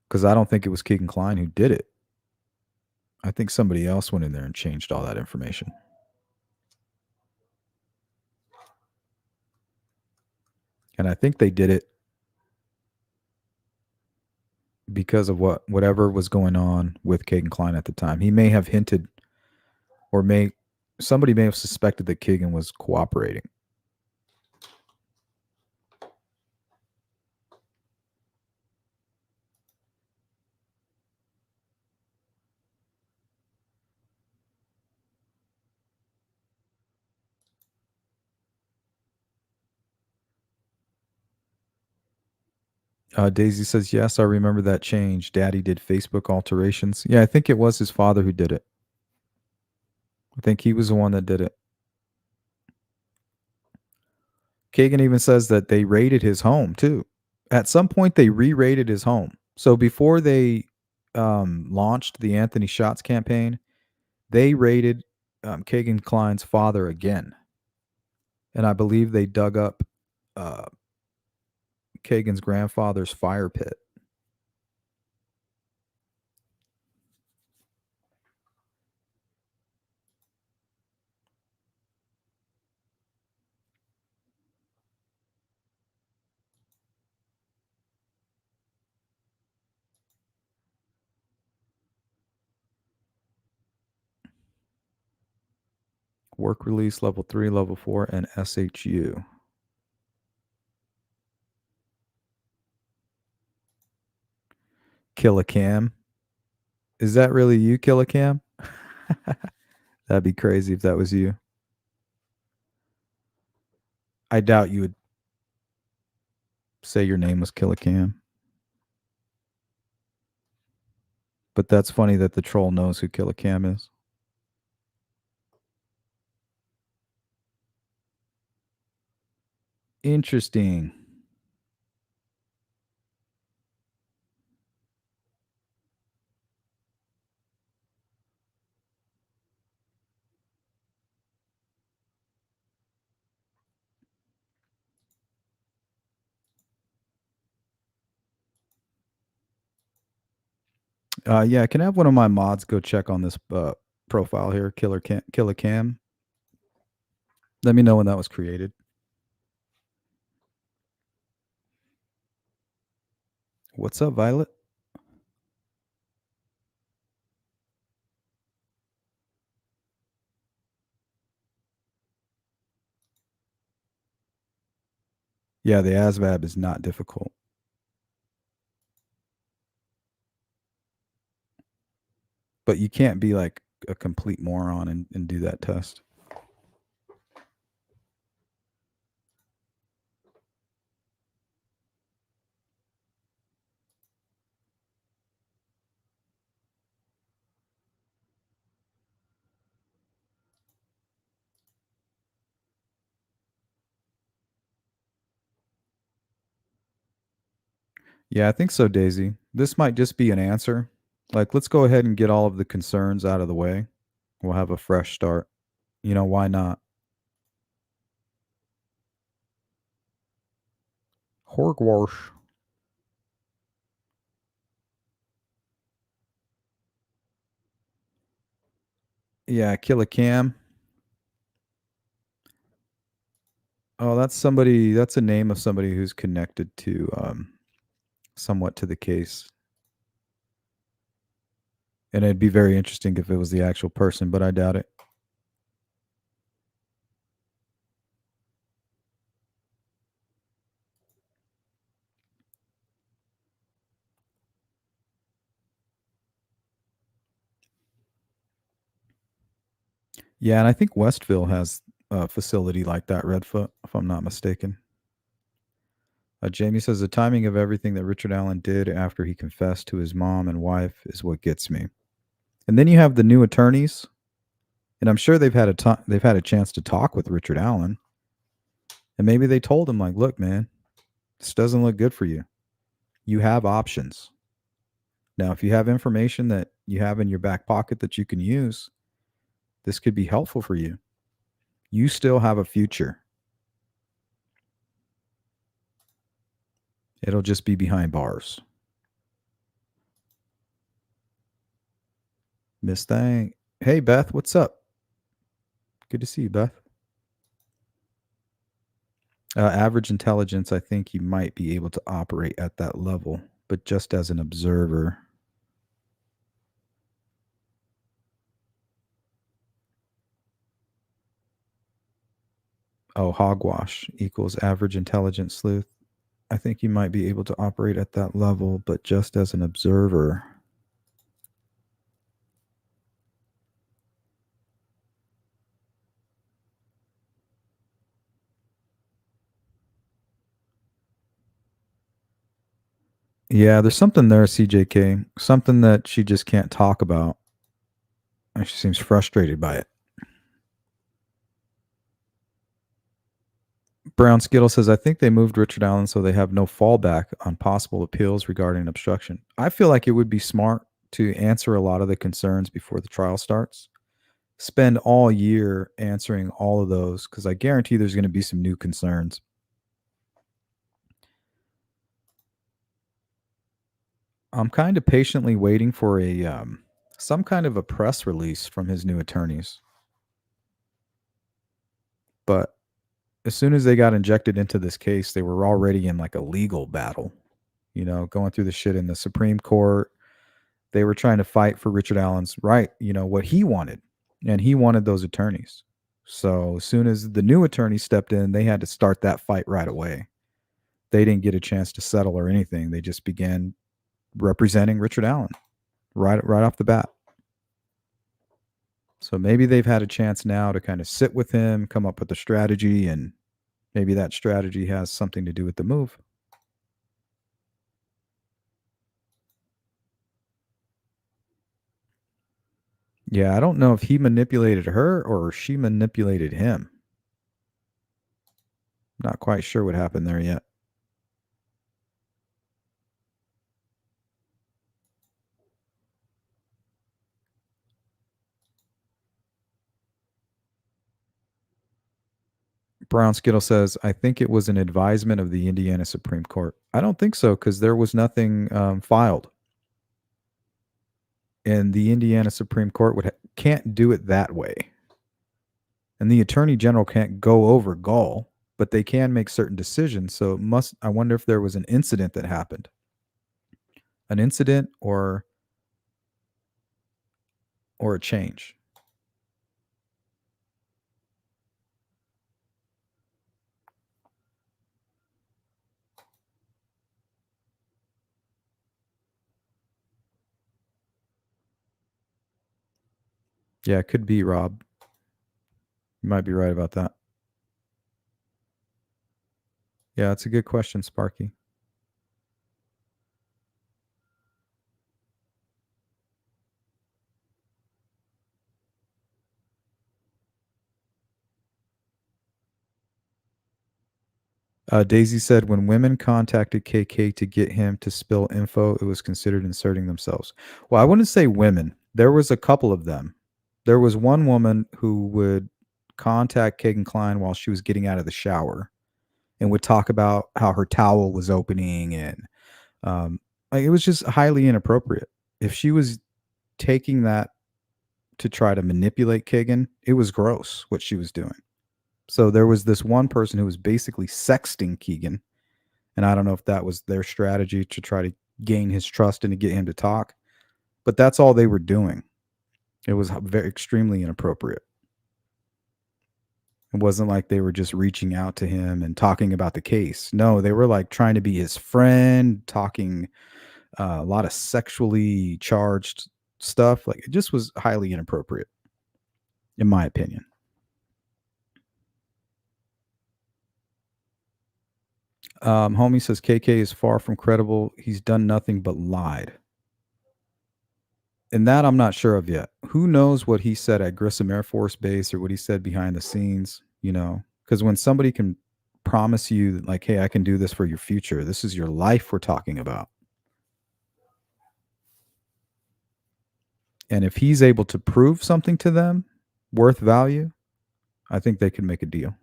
Because I don't think it was Kegan Kline who did it. I think somebody else went in there and changed all that information. And I think they did it because of whatever was going on with Kegan Kline at the time. He may have hinted or somebody may have suspected that Kegan was cooperating. Daisy says, yes, I remember that change. Daddy did Facebook alterations. Yeah, I think it was his father who did it. I think he was the one that did it. Kegan even says that they raided his home too. At some point, they re-raided his home. So before they launched the Anthony Shots campaign, they raided Kegan Kline's father again. And I believe they dug up Kegan's grandfather's fire pit. Work release, level 3, level 4, and SHU. Kill a Cam. Is that really you, Kill a Cam? That'd be crazy if that was you. I doubt you would say your name was Kill a Cam. But that's funny that the troll knows who Kill a Cam is. Interesting. Yeah, can I have one of my mods go check on this profile here, Killer Cam? Let me know when that was created. What's up, Violet? Yeah, the ASVAB is not difficult. But you can't be like a complete moron and do that test. Yeah, I think so, Daisy. This might just be an answer. Like, let's go ahead and get all of the concerns out of the way. We'll have a fresh start. Why not? Horgwash. Yeah, kill a cam. Oh, that's a name of somebody who's connected to somewhat to the case. And it'd be very interesting if it was the actual person, but I doubt it. Yeah, and I think Westville has a facility like that, Redfoot, if I'm not mistaken. Jamie says the timing of everything that Richard Allen did after he confessed to his mom and wife is what gets me. And then you have the new attorneys, and I'm sure they've had a chance to talk with Richard Allen, and maybe they told him like, "Look, man, this doesn't look good for you. You have options. Now, if you have information that you have in your back pocket that you can use, this could be helpful for you. You still have a future. It'll just be behind bars." Miss Thang. Hey, Beth, what's up? Good to see you, Beth. Average intelligence, I think you might be able to operate at that level, but just as an observer. Oh, hogwash equals average intelligence sleuth. I think you might be able to operate at that level, but just as an observer. Yeah, there's something there, CJK. Something that she just can't talk about. And she seems frustrated by it. Brown Skittle says, I think they moved Richard Allen so they have no fallback on possible appeals regarding obstruction. I feel like it would be smart to answer a lot of the concerns before the trial starts. Spend all year answering all of those because I guarantee there's going to be some new concerns. I'm kind of patiently waiting for a some kind of a press release from his new attorneys. But as soon as they got injected into this case, they were already in like a legal battle, going through the shit in the Supreme Court. They were trying to fight for Richard Allen's right, what he wanted. And he wanted those attorneys. So as soon as the new attorney stepped in, they had to start that fight right away. They didn't get a chance to settle or anything. They just began representing Richard Allen right off the bat. So maybe they've had a chance now to kind of sit with him, come up with a strategy, and maybe that strategy has something to do with the move. Yeah, I don't know if he manipulated her or she manipulated him. Not quite sure what happened there yet. Brown Skittle says, I think it was an advisement of the Indiana Supreme Court. I don't think so because there was nothing filed. And the Indiana Supreme Court can't do it that way. And the Attorney General can't go over Gall, but they can make certain decisions. So I wonder if there was an incident that happened. An incident or a change. Yeah, it could be, Rob. You might be right about that. Yeah, it's a good question, Sparky. Daisy said when women contacted KK to get him to spill info, it was considered inserting themselves. Well, I wouldn't say women. There was a couple of them. There was one woman who would contact Kegan Kline while she was getting out of the shower and would talk about how her towel was opening and um, like it was just highly inappropriate. If she was taking that to try to manipulate Kegan, it was gross what she was doing. So there was this one person who was basically sexting Kegan, and I don't know if that was their strategy to try to gain his trust and to get him to talk, but that's all they were doing. It was very extremely inappropriate. It wasn't like they were just reaching out to him and talking about the case. No, they were like trying to be his friend, talking a lot of sexually charged stuff. Like it just was highly inappropriate, in my opinion. Homie says KK is far from credible. He's done nothing but lied. And that I'm not sure of yet. Who knows what he said at Grissom Air Force Base or what he said behind the scenes, you know? Because when somebody can promise you, like, hey, I can do this for your future, this is your life we're talking about. And if he's able to prove something to them worth value, I think they could make a deal.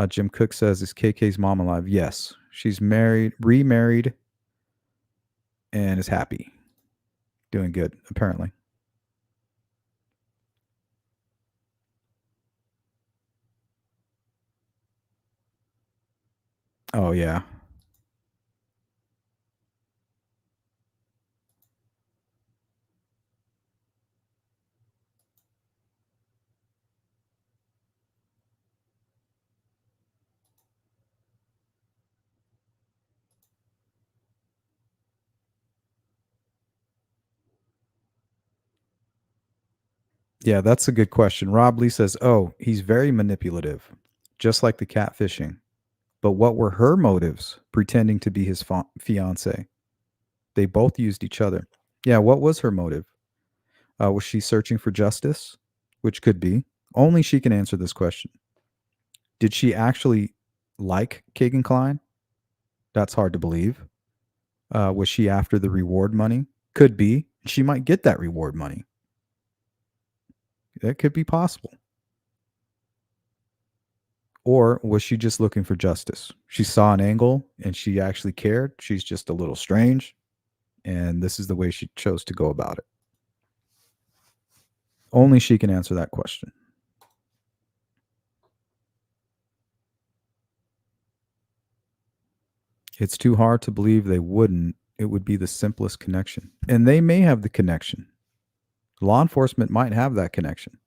Jim Cook says, is KK's mom alive? Yes. She's married, remarried, and is happy. Doing good, apparently. Oh, yeah. Yeah, that's a good question. Rob Lee says, oh, he's very manipulative, just like the catfishing. But what were her motives pretending to be his fiance? They both used each other. Yeah, what was her motive? Was she searching for justice? Which could be. Only she can answer this question. Did she actually like Kegan Kline? That's hard to believe. Was she after the reward money? Could be. She might get that reward money. That could be possible. Or was she just looking for justice? She saw an angle and she actually cared. She's just a little strange. And this is the way she chose to go about it. Only she can answer that question. It's too hard to believe they wouldn't. It would be the simplest connection. And they may have the connection. Law enforcement might have that connection.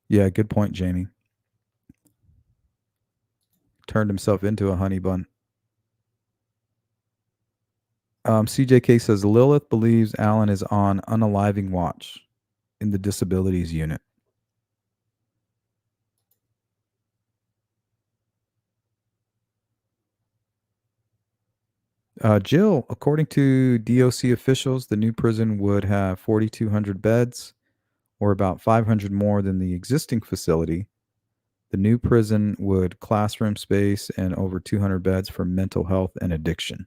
Yeah, good point, Jamie. Turned himself into a honey bun. CJK says Lilith believes Alan is on unaliving watch in the disabilities unit. Jill, according to DOC officials, the new prison would have 4,200 beds, or about 500 more than the existing facility. The new prison would classroom space and over 200 beds for mental health and addiction.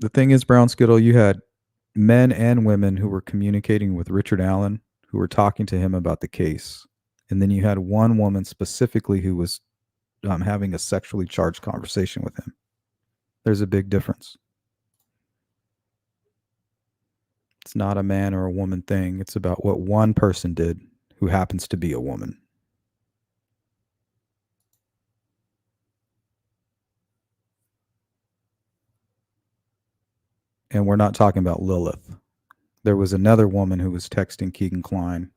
The thing is, Brown Skittle, you had men and women who were communicating with Richard Allen, who were talking to him about the case. And then you had one woman specifically who was having a sexually charged conversation with him. There's a big difference. It's not a man or a woman thing. It's about what one person did who happens to be a woman. And we're not talking about Lilith. There was another woman who was texting Kegan Kline,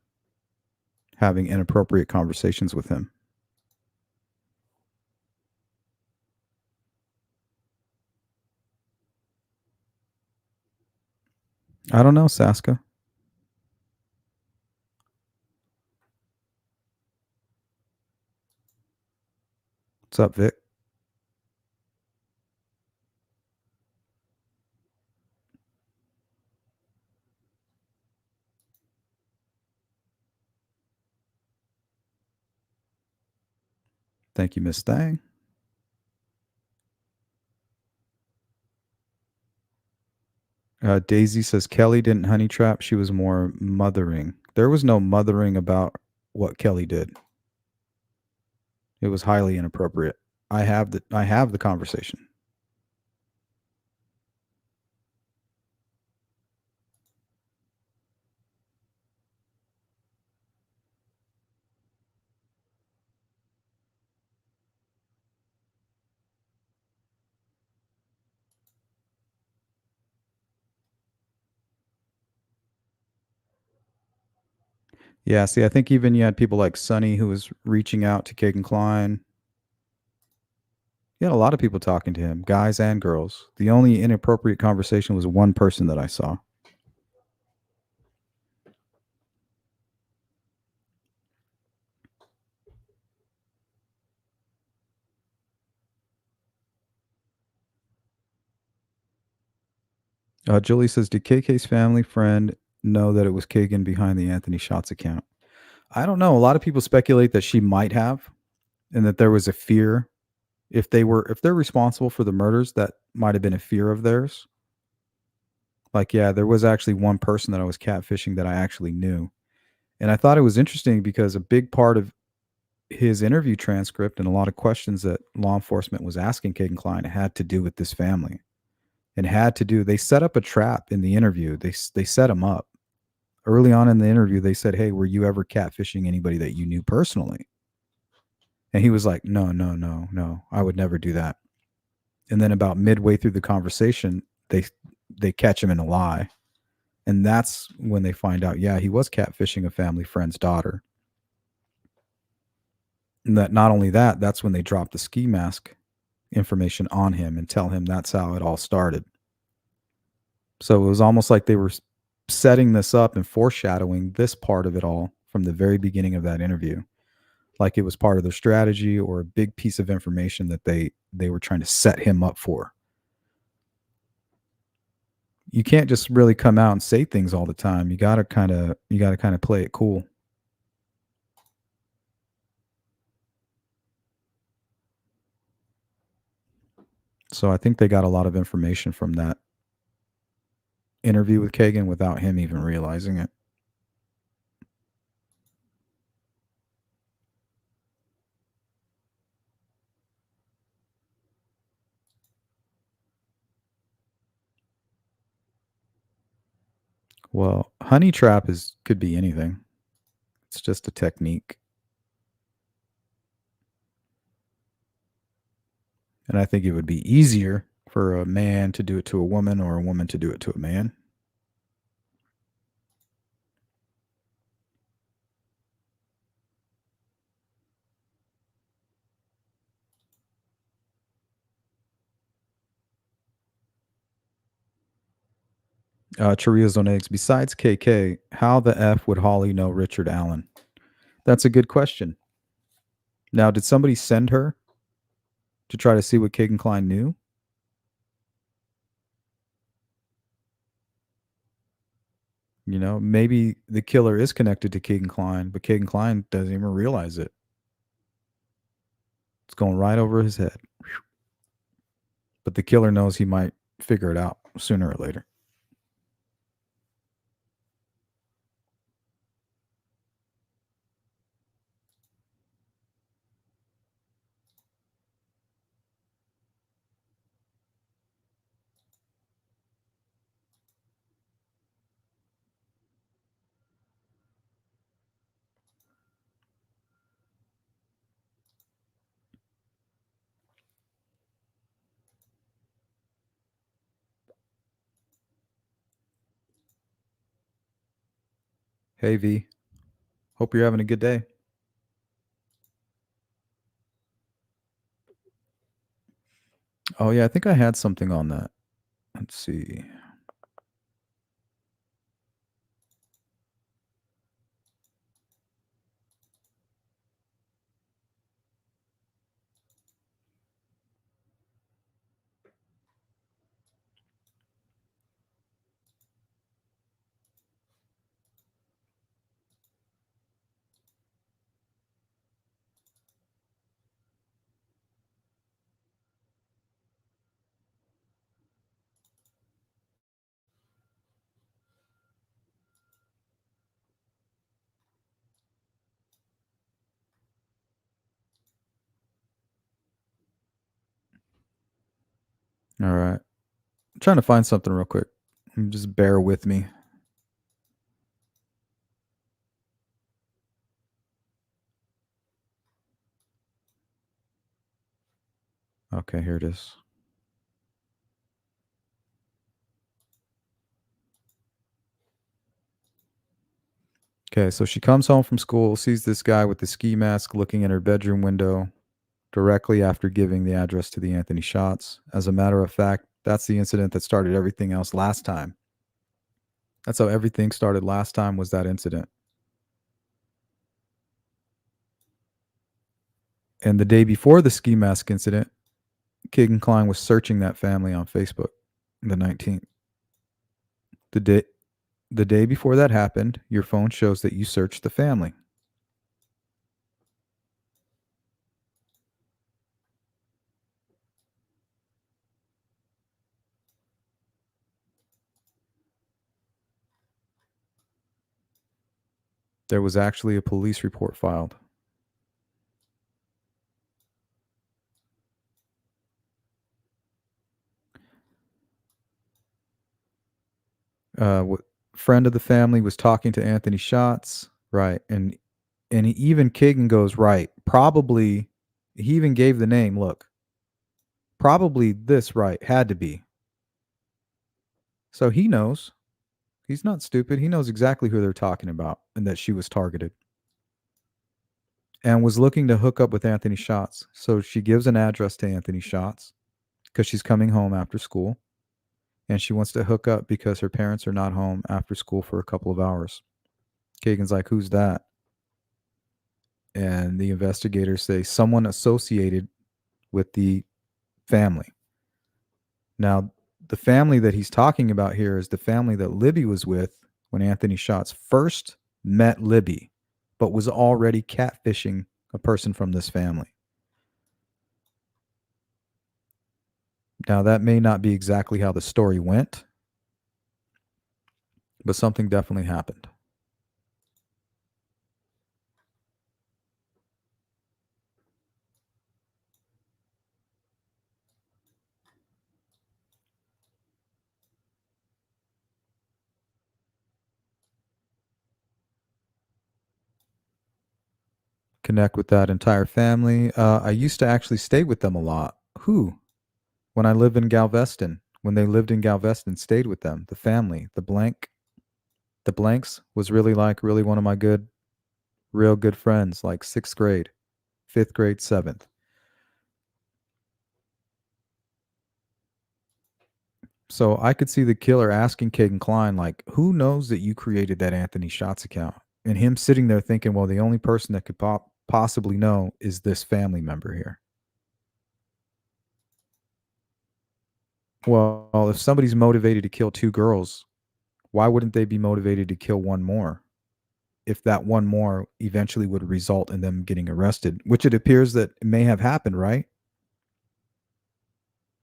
having inappropriate conversations with him. I don't know, Saska. What's up, Vic? Thank you, Miss Thang. Daisy says Kelly didn't honey trap. She was more mothering. There was no mothering about what Kelly did. It was highly inappropriate. I have the conversation. Yeah, see, I think even you had people like Sonny who was reaching out to Kegan Kline. You had a lot of people talking to him, guys and girls. The only inappropriate conversation was one person that I saw. Julie says, did KK's family friend know that it was Kagan behind the Anthony Shots account? I don't know. A lot of people speculate that she might have, and that there was a fear. If they're responsible for the murders, that might have been a fear of theirs. Like, yeah, there was actually one person that I was catfishing that I actually knew. And I thought it was interesting because a big part of his interview transcript and a lot of questions that law enforcement was asking Kagan Klein had to do with this family, and had to do. They set up a trap in the interview. They set him up early on in the interview. They said, "Hey, were you ever catfishing anybody that you knew personally?" And he was like, "No, no, no, no. I would never do that." And then about midway through the conversation, they catch him in a lie, and that's when they find out, yeah, he was catfishing a family friend's daughter. And that not only that, that's when they drop the ski mask information on him and tell him that's how it all started. So it was almost like they were setting this up and foreshadowing this part of it all from the very beginning of that interview. Like it was part of their strategy or a big piece of information that they were trying to set him up for. You can't just really come out and say things all the time. You got to kind of play it cool. So I think they got a lot of information from that interview with Kagan without him even realizing it. Well, honey trap is could be anything. It's just a technique. And I think it would be easier for a man to do it to a woman or a woman to do it to a man. Chorios on eggs. Besides KK, how the F would Holly know Richard Allen? That's a good question. Now, did somebody send her to try to see what Kegan Kline knew? You know, maybe the killer is connected to Kegan Kline, but Kegan Kline doesn't even realize it. It's going right over his head. But the killer knows he might figure it out sooner or later. Hey, V. Hope you're having a good day. Oh, yeah, I think I had something on that. Let's see. All right. I'm trying to find something real quick. Just bear with me. Okay, here it is. Okay, so she comes home from school, sees this guy with the ski mask looking in her bedroom window directly after giving the address to the Anthony shots. As a matter of fact, that's the incident that started everything else last time. That's how everything started last time, was that incident. And the day before the ski mask incident, Kegan Kline was searching that family on Facebook, the 19th. The day the day before that happened, your phone shows that you searched the family. There was actually a police report filed. Friend of the family was talking to Anthony Shots, right? And even Kegan goes, right. Probably, he even gave the name. Look, probably this, right? Had to be. So he knows. He's not stupid. He knows exactly who they're talking about and that she was targeted and was looking to hook up with Anthony Shots. So she gives an address to Anthony Shots because she's coming home after school and she wants to hook up because her parents are not home after school for a couple of hours. Kagan's like, who's that? And the investigators say someone associated with the family. Now, the family that he's talking about here is the family that Libby was with when Anthony Shots first met Libby, but was already catfishing a person from this family. Now, that may not be exactly how the story went, but something definitely happened. Connect with that entire family. I used to actually stay with them a lot. Who? When I lived in Galveston. When they lived in Galveston, stayed with them. The family. The Blanks was really one of my real good friends, like sixth grade, fifth grade, seventh. So I could see the killer asking Kegan Kline, like, who knows that you created that Anthony Shots account? And him sitting there thinking, well, the only person that could possibly know is this family member here. Well, if somebody's motivated to kill two girls, why wouldn't they be motivated to kill one more? If that one more eventually would result in them getting arrested, which it appears that it may have happened, right?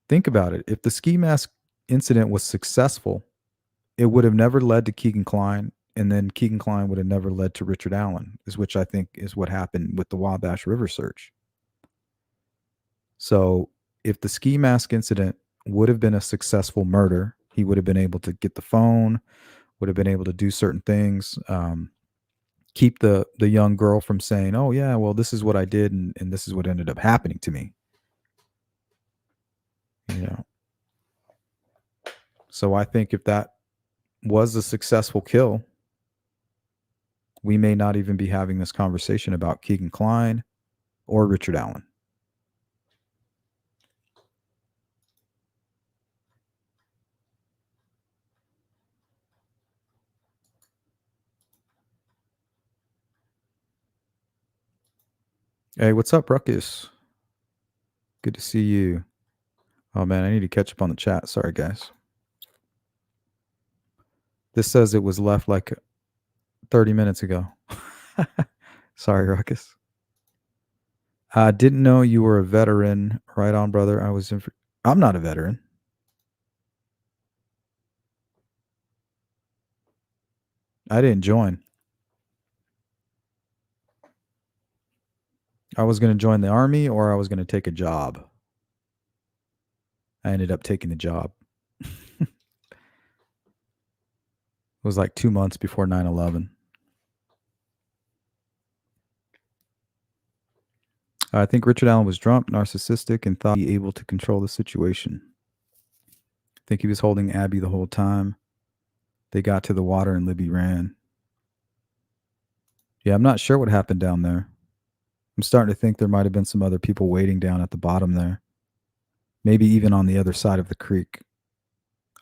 Think about it. If the ski mask incident was successful, it would have never led to Kegan Kline, and then Kegan Kline would have never led to Richard Allen, is which I think is what happened with the Wabash River search. So if the ski mask incident would have been a successful murder, he would have been able to get the phone, would have been able to do certain things, keep the young girl from saying, "Oh yeah, well this is what I did, and this is what ended up happening to me." You know, so I think if that was a successful kill, we may not even be having this conversation about Kegan Kline or Richard Allen. Hey, what's up, Ruckus? Good to see you. Oh man, I need to catch up on the chat. Sorry, guys. This says it was left like 30 minutes ago. Sorry, Ruckus. I didn't know you were a veteran. Right on, brother. I'm not a veteran. I didn't join. I was going to join the army or I was going to take a job. I ended up taking the job. It was like 2 months before 9/11. I think Richard Allen was drunk, narcissistic, and thought he able to control the situation. I think he was holding Abby the whole time. They got to the water and Libby ran. Yeah, I'm not sure what happened down there. I'm starting to think there might have been some other people waiting down at the bottom there. Maybe even on the other side of the creek.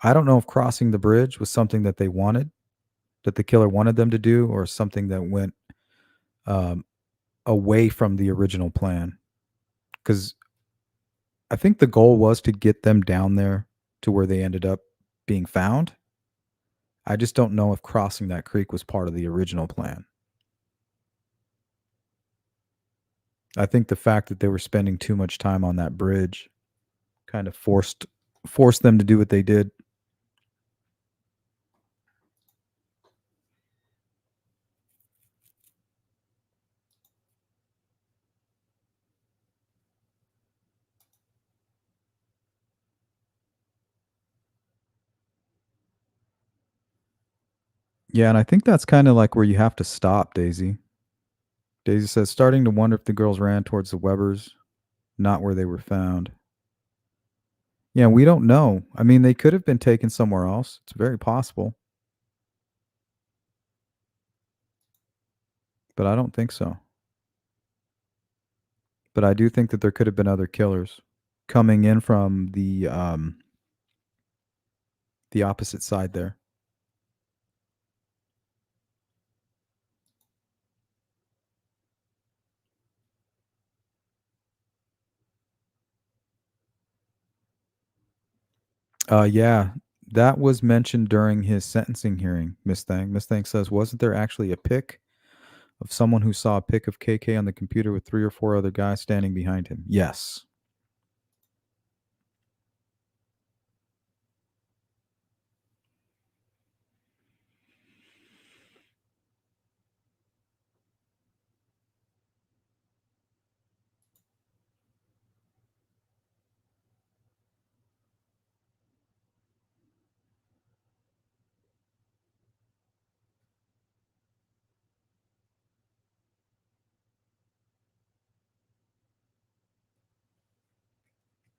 I don't know if crossing the bridge was something that they wanted, that the killer wanted them to do, or something that went um, away from the original plan. Because I think the goal was to get them down there to where they ended up being found. I just don't know if crossing that creek was part of the original plan. I think the fact that they were spending too much time on that bridge kind of forced them to do what they did. Yeah, and I think that's kind of like where you have to stop, Daisy. Daisy says, starting to wonder if the girls ran towards the Webbers, not where they were found. Yeah, we don't know. I mean, they could have been taken somewhere else. It's very possible. But I don't think so. But I do think that there could have been other killers coming in from the opposite side there. Yeah, that was mentioned during his sentencing hearing, Miss Thang. Miss Thang says, wasn't there actually a pic of someone who saw a pic of KK on the computer with 3 or 4 other guys standing behind him? Yes.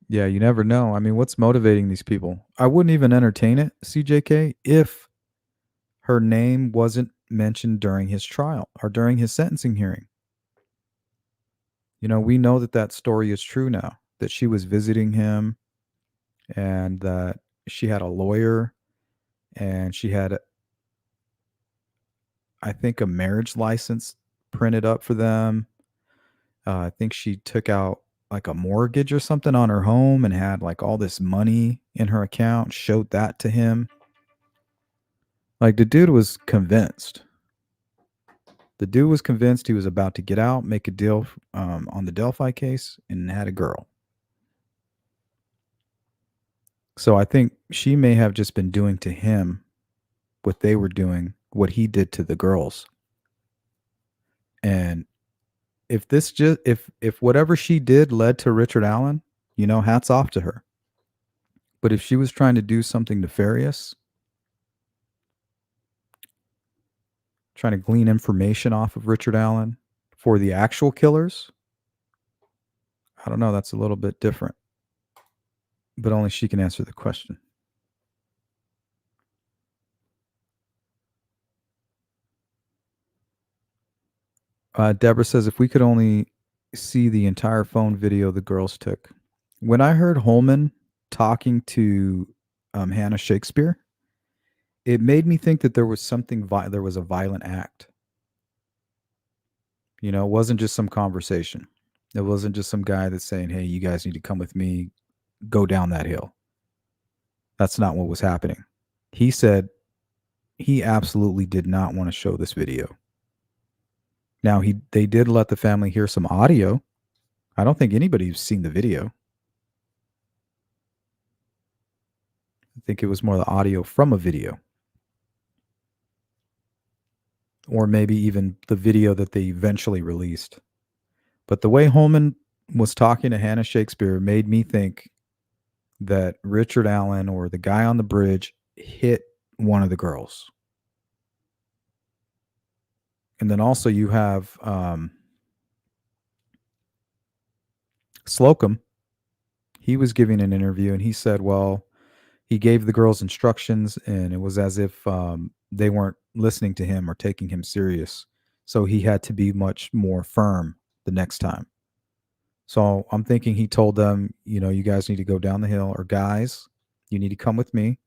Yeah, you never know. I mean, what's motivating these people? I wouldn't even entertain it, CJK, if her name wasn't mentioned during his trial or during his sentencing hearing. You know, we know that that story is true now, that she was visiting him and that she had a lawyer and she had, I think, a marriage license printed up for them. I think she took out like a mortgage or something on her home and had like all this money in her account, showed that to him. Like the dude was convinced. The dude was convinced he was about to get out, make a deal on the Delphi case, and had a girl. So I think she may have just been doing to him what they were doing, what he did to the girls. And if this just if whatever she did led to Richard Allen, you know, hats off to her. But if she was trying to do something nefarious, trying to glean information off of Richard Allen for the actual killers, I don't know. That's a little bit different. But only she can answer the question. Deborah says, if we could only see the entire phone video the girls took. When I heard Holman talking to Hannah Shakespeare, it made me think that there was something, there was a violent act. You know, it wasn't just some conversation. It wasn't just some guy that's saying, hey, you guys need to come with me, go down that hill. That's not what was happening. He said he absolutely did not want to show this video. Now, they did let the family hear some audio. I don't think anybody's seen the video. I think it was more the audio from a video. Or maybe even the video that they eventually released. But the way Holman was talking to Hannah Shakespeare made me think that Richard Allen or the guy on the bridge hit one of the girls. And then also you have Slocum. He was giving an interview and he said, well, he gave the girls instructions and it was as if they weren't listening to him or taking him serious. So he had to be much more firm the next time. So I'm thinking he told them, you guys need to go down the hill, or guys, you need to come with me.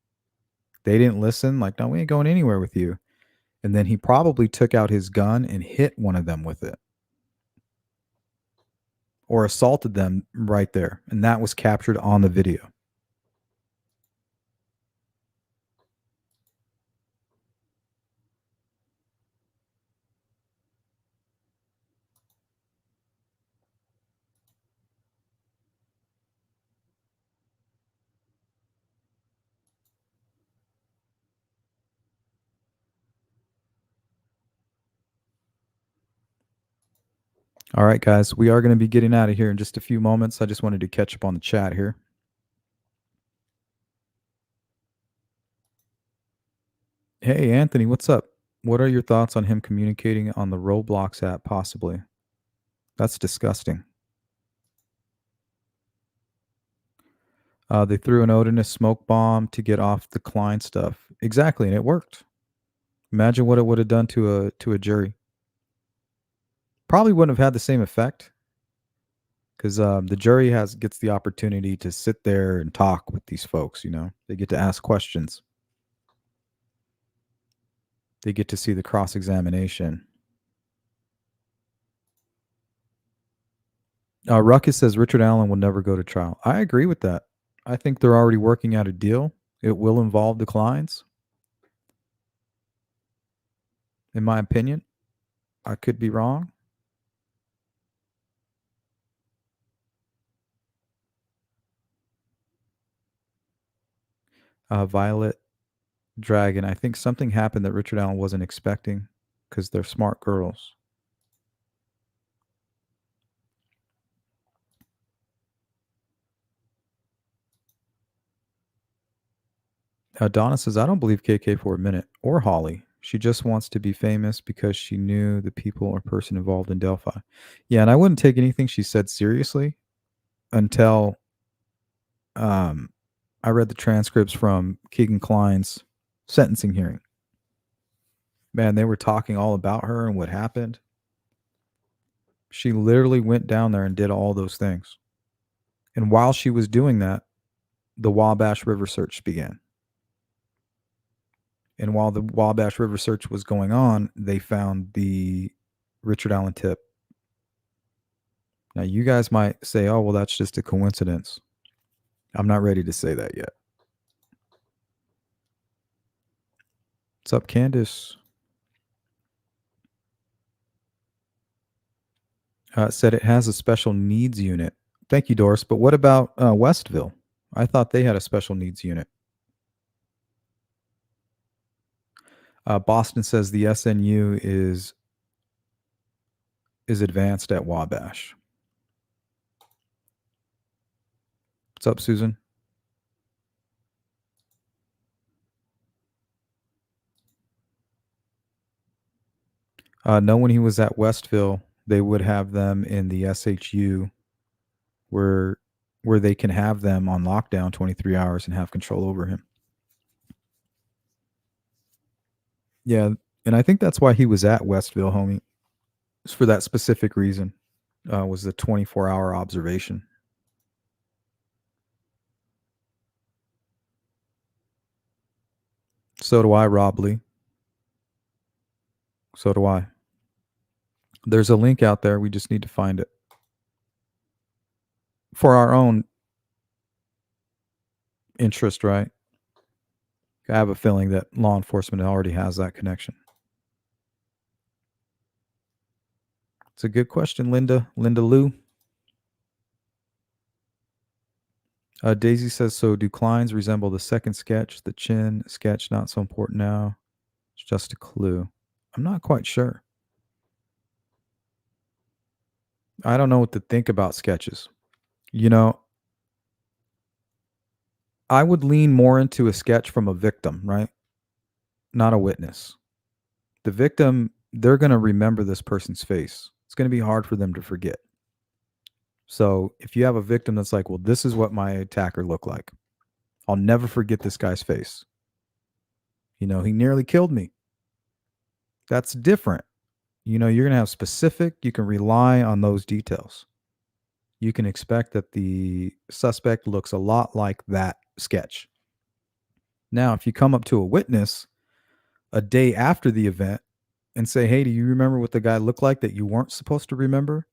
They didn't listen. Like, no, we ain't going anywhere with you. And then he probably took out his gun and hit one of them with it or assaulted them right there. And that was captured on the video. All right, guys, we are going to be getting out of here in just a few moments. I just wanted to catch up on the chat here. Hey, Anthony, what's up? What are your thoughts on him communicating on the Roblox app, possibly? That's disgusting. They threw an Odinist smoke bomb to get off the Kline stuff. Exactly, and it worked. Imagine what it would have done to a jury. Probably wouldn't have had the same effect because the jury gets the opportunity to sit there and talk with these folks. They get to ask questions. They get to see the cross-examination. Ruckus says Richard Allen will never go to trial. I agree with that. I think they're already working out a deal. It will involve the Klines. In my opinion, I could be wrong. Violet Dragon, I think something happened that Richard Allen wasn't expecting because they're smart girls. Donna says, I don't believe KK for a minute, or Holly. She just wants to be famous because she knew the people or person involved in Delphi. Yeah, and I wouldn't take anything she said seriously until I read the transcripts from Kegan Kline's sentencing hearing. Man, they were talking all about her and what happened. She literally went down there and did all those things. And while she was doing that, the Wabash River search began. And while the Wabash River search was going on, they found the Richard Allen tip. Now, you guys might say, oh, well, that's just a coincidence. I'm not ready to say that yet. What's up, Candace? Said it has a special needs unit. Thank you, Doris. But what about Westville? I thought they had a special needs unit. Boston says the SNU is advanced at Wabash. What's up, Susan? No, when he was at Westville, they would have them in the SHU where they can have them on lockdown 23 hours and have control over him. Yeah, and I think that's why he was at Westville, homie. It's for that specific reason. Was the 24-hour observation. So do I, Rob Lee. So do I. There's a link out there. We just need to find it. For our own interest, right? I have a feeling that law enforcement already has that connection. It's a good question, Linda. Linda Lou. Daisy says, so do Klines resemble the second sketch? The chin sketch not so important now. It's just a clue. I'm not quite sure. I don't know what to think about sketches. I would lean more into a sketch from a victim, right? Not a witness. The victim, they're going to remember this person's face. It's going to be hard for them to forget. So if you have a victim that's like, well, this is what my attacker looked like. I'll never forget this guy's face. He nearly killed me. That's different. You're going to have specific, you can rely on those details. You can expect that the suspect looks a lot like that sketch. Now, if you come up to a witness a day after the event and say, hey, do you remember what the guy looked like that you weren't supposed to remember?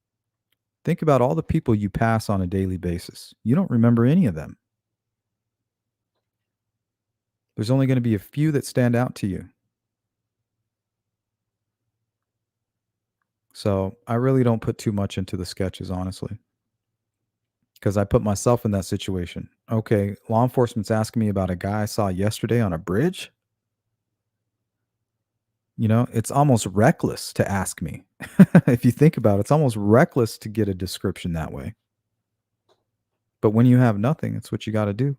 Think about all the people you pass on a daily basis. You don't remember any of them. There's only going to be a few that stand out to you. So I really don't put too much into the sketches, honestly, because I put myself in that situation. Okay, law enforcement's asking me about a guy I saw yesterday on a bridge. It's almost reckless to ask me. If you think about it, it's almost reckless to get a description that way. But when you have nothing, it's what you got to do.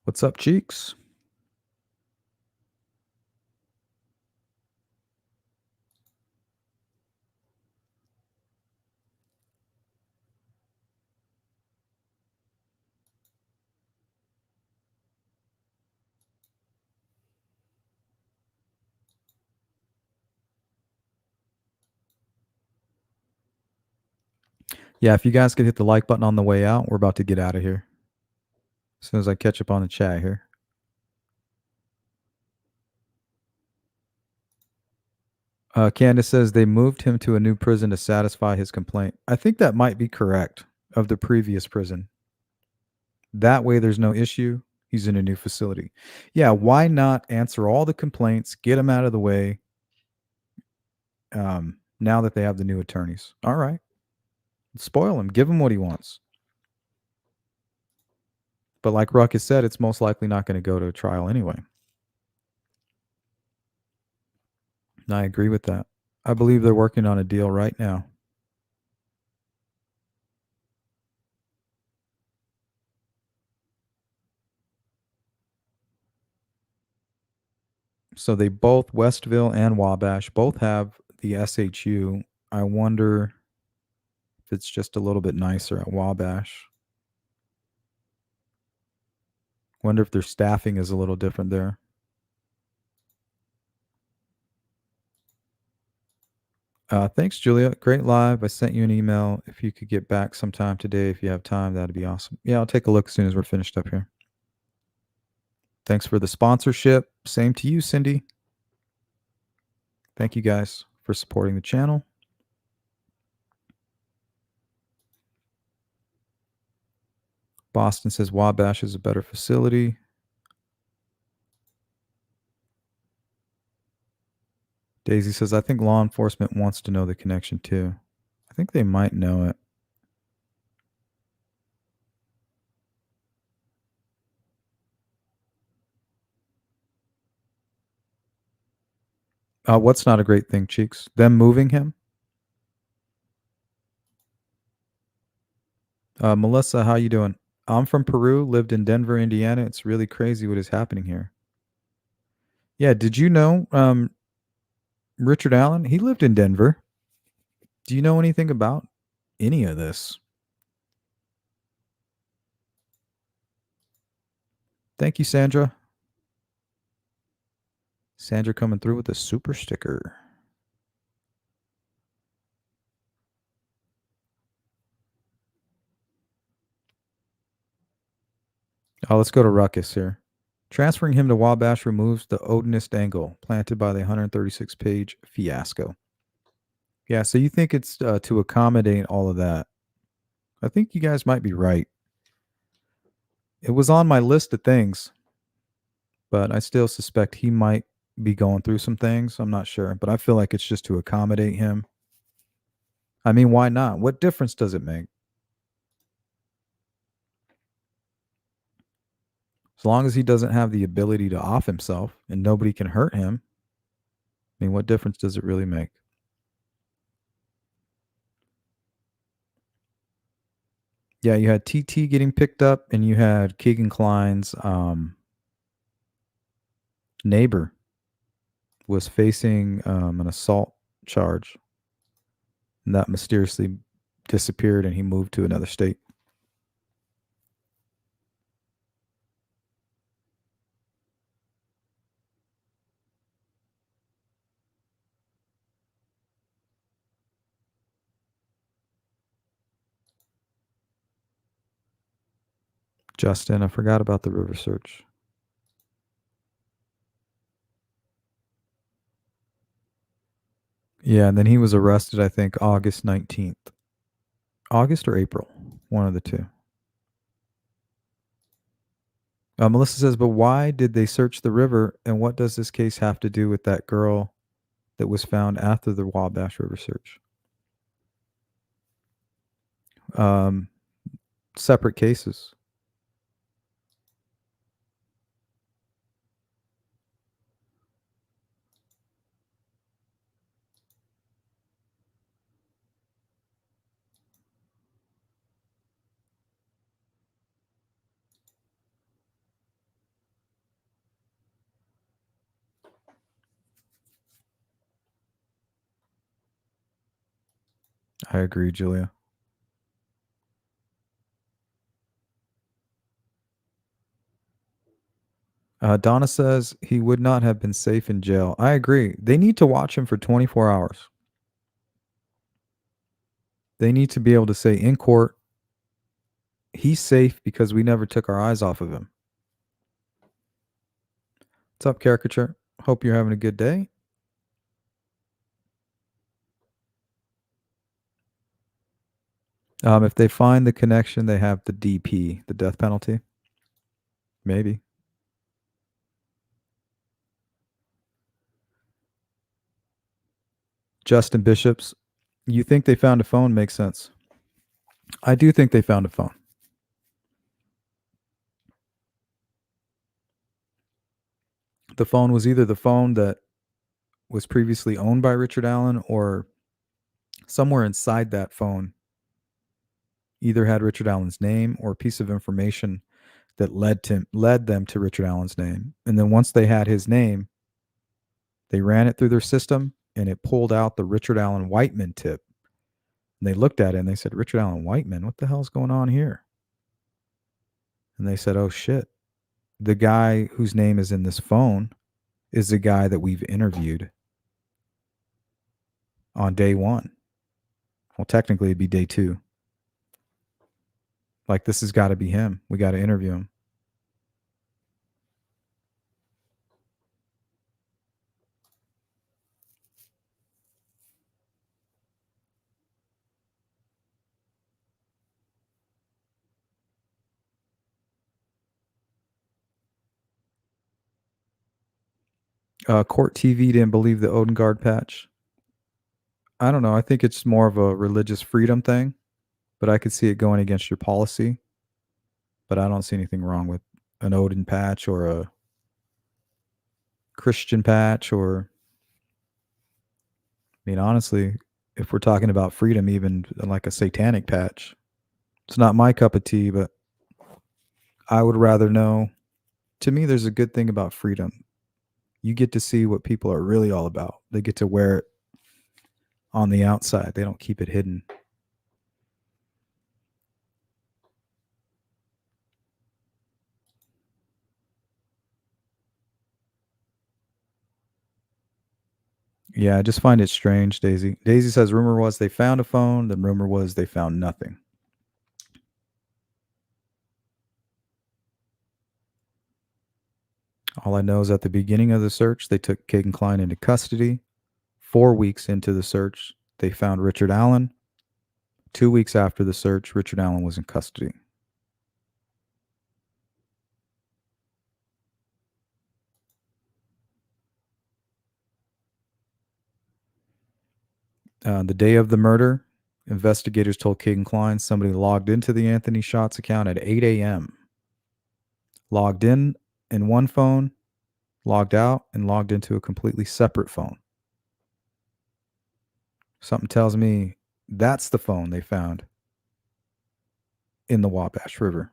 What's up, Cheeks? Yeah, if you guys could hit the like button on the way out, we're about to get out of here. As soon as I catch up on the chat here. Candace says they moved him to a new prison to satisfy his complaint. I think that might be correct of the previous prison. That way there's no issue. He's in a new facility. Yeah, why not answer all the complaints, get them out of the way now that they have the new attorneys? All right. Spoil him. Give him what he wants. But like Ruckus said, it's most likely not going to go to a trial anyway. I agree with that. I believe they're working on a deal right now. So they both, Westville and Wabash, both have the SHU. I wonder if it's just a little bit nicer at Wabash. Wonder if their staffing is a little different there. Thanks, Julia. Great live. I sent you an email. If you could get back sometime today, if you have time, that'd be awesome. Yeah, I'll take a look as soon as we're finished up here. Thanks for the sponsorship. Same to you, Cindy. Thank you guys for supporting the channel. Boston says Wabash is a better facility. Daisy says, I think law enforcement wants to know the connection too. I think they might know it. What's not a great thing, Cheeks? Them moving him? Melissa, how you doing? I'm from Peru, lived in Denver, Indiana. It's really crazy what is happening here. Yeah, did you know Richard Allen? He lived in Denver. Do you know anything about any of this? Thank you, Sandra. Sandra coming through with a super sticker. Oh, let's go to Ruckus here. Transferring him to Wabash removes the Odinist angle planted by the 136-page fiasco. Yeah, so you think it's to accommodate all of that. I think you guys might be right. It was on my list of things, but I still suspect he might be going through some things. I'm not sure, but I feel like it's just to accommodate him. I mean, why not? What difference does it make? As long as he doesn't have the ability to off himself and nobody can hurt him, I mean, what difference does it really make? Yeah, you had TT getting picked up, and you had Kegan Kline's neighbor was facing an assault charge, and that mysteriously disappeared, and he moved to another state. Justin, I forgot about the river search. Yeah, and then he was arrested, I think, August 19th. August or April, one of the two. Melissa says, but why did they search the river, and what does this case have to do with that girl that was found after the Wabash River search? Separate cases. I agree, Julia. Donna says he would not have been safe in jail. I agree. They need to watch him for 24 hours. They need to be able to say in court, he's safe because we never took our eyes off of him. What's up, Caricature? Hope you're having a good day. If they find the connection, they have the DP, the death penalty. Maybe. Justin Bishops, you think they found a phone? Makes sense. I do think they found a phone. The phone was either the phone that was previously owned by Richard Allen, or somewhere inside that phone either had Richard Allen's name or a piece of information that led them to Richard Allen's name. And then once they had his name, they ran it through their system, and it pulled out the Richard Allen Whiteman tip. And they looked at it and they said, Richard Allen Whiteman, what the hell's going on here? And they said, oh shit, the guy whose name is in this phone is the guy that we've interviewed on day one. Well, technically it'd be day two. Like, this has got to be him. We got to interview him. Court TV didn't believe the Odengard patch. I don't know. I think it's more of a religious freedom thing, but I could see it going against your policy. But I don't see anything wrong with an Odin patch or a Christian patch, or, I mean, honestly, if we're talking about freedom, even like a satanic patch, it's not my cup of tea, but I would rather know. To me, there's a good thing about freedom. You get to see what people are really all about. They get to wear it on the outside. They don't keep it hidden. Yeah, I just find it strange, Daisy. Daisy says rumor was they found a phone, then rumor was they found nothing. All I know is at the beginning of the search, they took Kegan Kline into custody. 4 weeks into the search, they found Richard Allen. 2 weeks after the search, Richard Allen was in custody. The day of the murder, investigators told Kegan Kline somebody logged into the Anthony Shots account at 8 a.m. logged in one phone, logged out, and logged into a completely separate phone. Something tells me that's the phone they found in the Wabash River.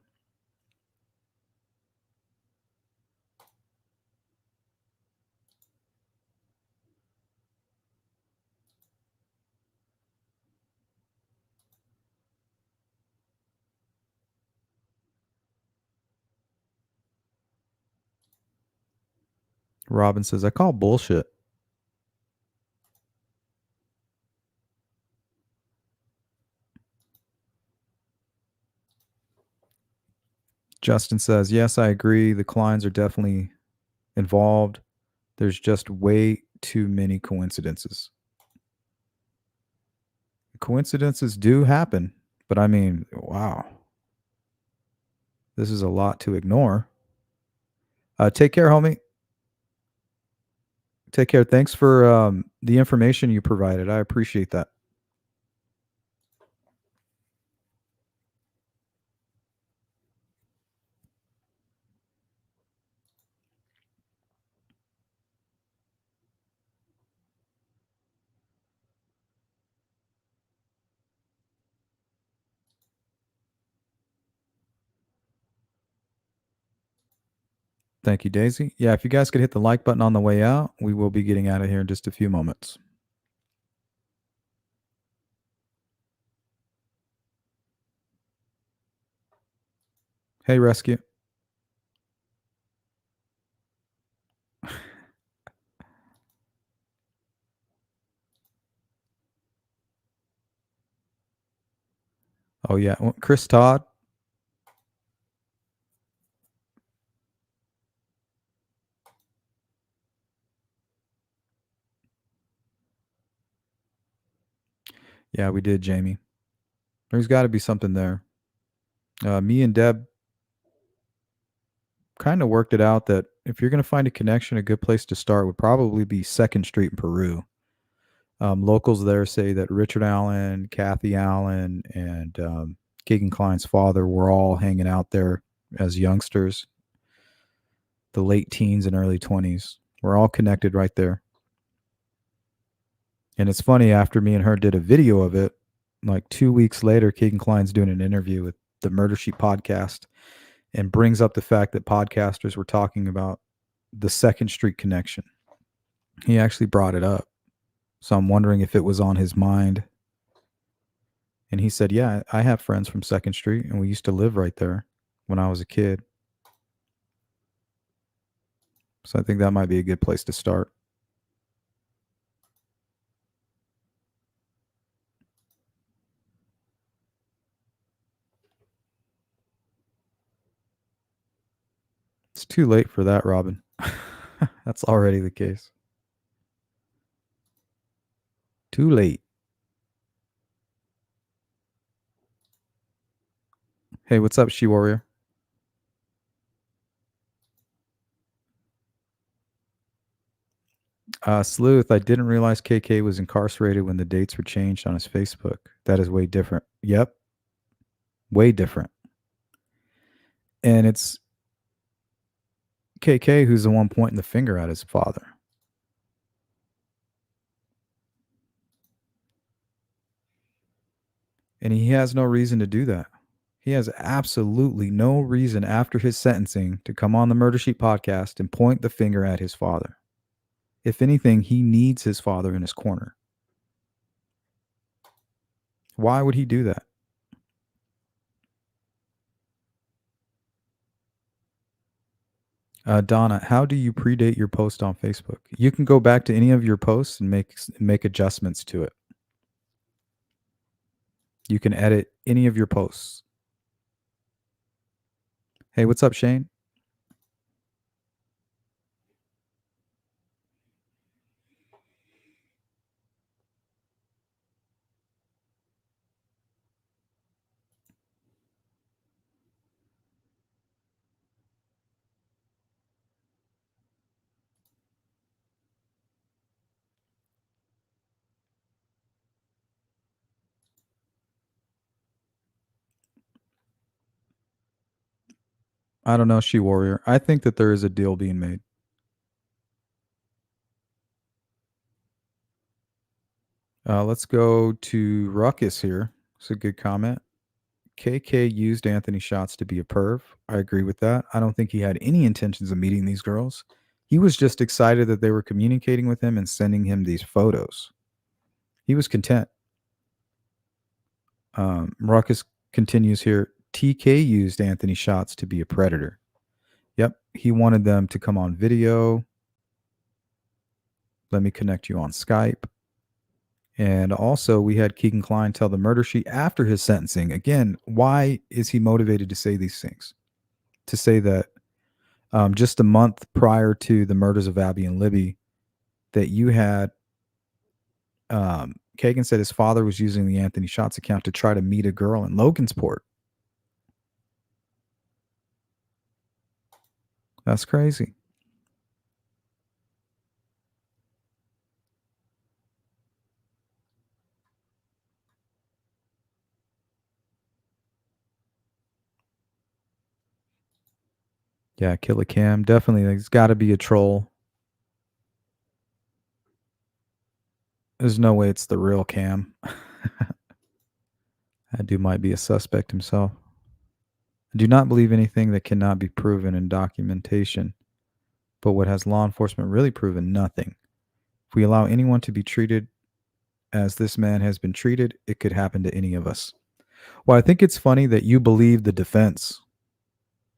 Robin says, I call bullshit. Justin says, yes, I agree. The Kleins are definitely involved. There's just way too many coincidences. Coincidences do happen, but I mean, wow. This is a lot to ignore. Take care, homie. Take care. Thanks for the information you provided. I appreciate that. Thank you, Daisy. Yeah, if you guys could hit the like button on the way out, we will be getting out of here in just a few moments. Hey, Rescue. Oh, yeah. Chris Todd. Yeah, we did, Jamie. There's got to be something there. Me and Deb kind of worked it out that if you're going to find a connection, a good place to start would probably be 2nd Street in Peru. Locals there say that Richard Allen, Kathy Allen, and Kegan Kline's father were all hanging out there as youngsters, the late teens and early 20s. We're all connected right there. And it's funny, after me and her did a video of it, like 2 weeks later, Kegan Kline's doing an interview with the Murder Sheet podcast and brings up the fact that podcasters were talking about the 2nd Street connection. He actually brought it up. So I'm wondering if it was on his mind. And he said, yeah, I have friends from 2nd Street, and we used to live right there when I was a kid. So I think that might be a good place to start. It's too late for that, Robin. That's already the case. Too late. Hey, what's up, She Warrior? Sleuth, I didn't realize KK was incarcerated when the dates were changed on his Facebook. That is way different. Yep. Way different. And it's KK who's the one pointing the finger at his father. And he has no reason to do that. He has absolutely no reason after his sentencing to come on the Murder Sheet podcast and point the finger at his father. If anything, he needs his father in his corner. Why would he do that? Donna, how do you predate your post on Facebook? You can go back to any of your posts and make adjustments to it. You can edit any of your posts. Hey, what's up, Shane? I don't know, She Warrior. I think that there is a deal being made. Let's go to Ruckus here. It's a good comment. KK used Anthony shots to be a perv. I agree with that. I don't think he had any intentions of meeting these girls. He was just excited that they were communicating with him and sending him these photos. He was content. Ruckus continues here. TK used Anthony shots to be a predator. Yep, he wanted them to come on video. Let me connect you on Skype. And also, we had Kegan Kline tell the murder sheet after his sentencing. Again, why is he motivated to say these things? To say that just a month prior to the murders of Abby and Libby, that you had Kegan said his father was using the Anthony Shots account to try to meet a girl in Logansport. That's crazy. Yeah, Killer Cam. Definitely. There's got to be a troll. There's no way it's the real Cam. That dude might be a suspect himself. I do not believe anything that cannot be proven in documentation. But what has law enforcement really proven? Nothing. If we allow anyone to be treated as this man has been treated, it could happen to any of us. Well, I think it's funny that you believe the defense.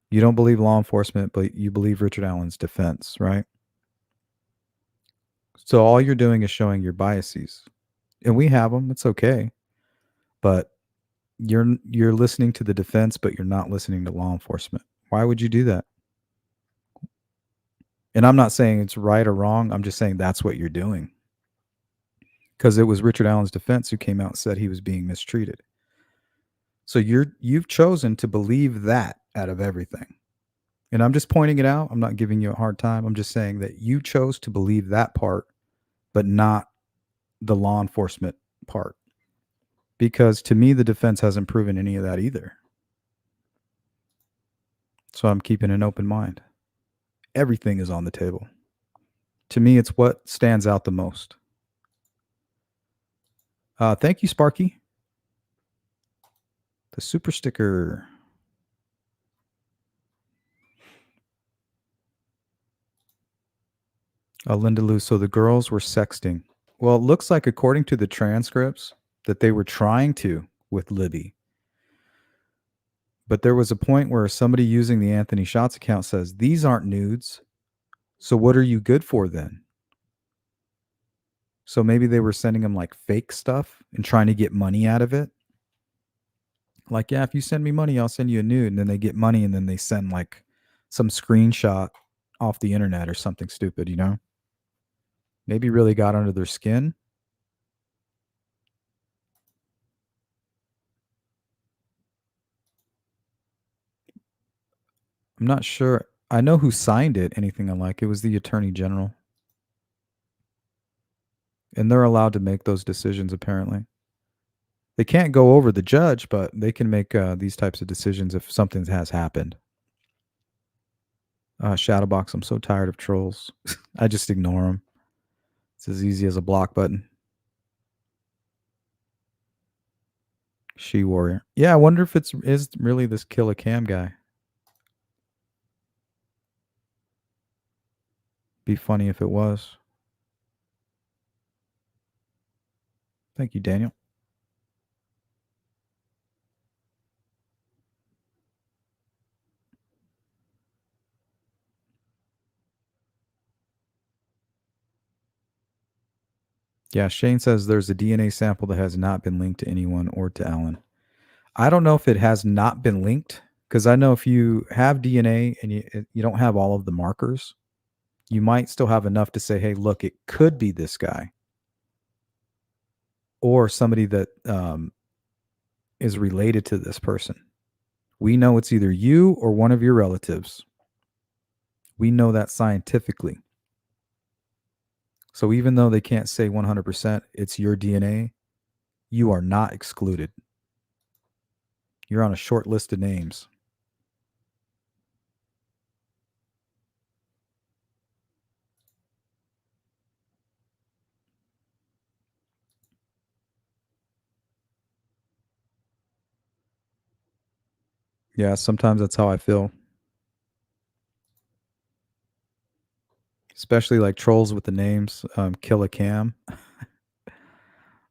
You don't believe law enforcement, but you believe Richard Allen's defense, right? So all you're doing is showing your biases. And we have them. It's okay. But you're listening to the defense, but you're not listening to law enforcement. Why would you do that? And I'm not saying it's right or wrong. I'm just saying that's what you're doing. Because it was Richard Allen's defense who came out and said he was being mistreated. So you've chosen to believe that out of everything. And I'm just pointing it out. I'm not giving you a hard time. I'm just saying that you chose to believe that part, but not the law enforcement part. Because to me, the defense hasn't proven any of that either. So I'm keeping an open mind. Everything is on the table. To me, it's what stands out the most. Thank you, Sparky. The super sticker. Linda Lou. So the girls were sexting. Well, it looks like, according to the transcripts, that they were trying to with Libby. But there was a point where somebody using the Anthony Shots account says, these aren't nudes. So what are you good for then? So maybe they were sending him like fake stuff and trying to get money out of it. Like, yeah, if you send me money, I'll send you a nude. And then they get money and then they send like some screenshot off the internet or something stupid, you know? Maybe really got under their skin. I'm not sure. I know who signed it, anything alike. It was the Attorney General. And they're allowed to make those decisions, apparently. They can't go over the judge, but they can make these types of decisions if something has happened. Shadowbox, I'm so tired of trolls. I just ignore them. It's as easy as a block button. She Warrior. Yeah, I wonder if is really this Killer Cam guy. Be funny if it was. Thank you, Daniel. Yeah, Shane says there's a DNA sample that has not been linked to anyone or to Allen. I don't know if it has not been linked, because I know if you have DNA and you don't have all of the markers, you might still have enough to say, hey, look, it could be this guy or somebody that is related to this person. We know it's either you or one of your relatives. We know that scientifically. So even though they can't say 100% it's your DNA, you are not excluded. You're on a short list of names. Yeah, sometimes that's how I feel. Especially like trolls with the names, Kill a Cam.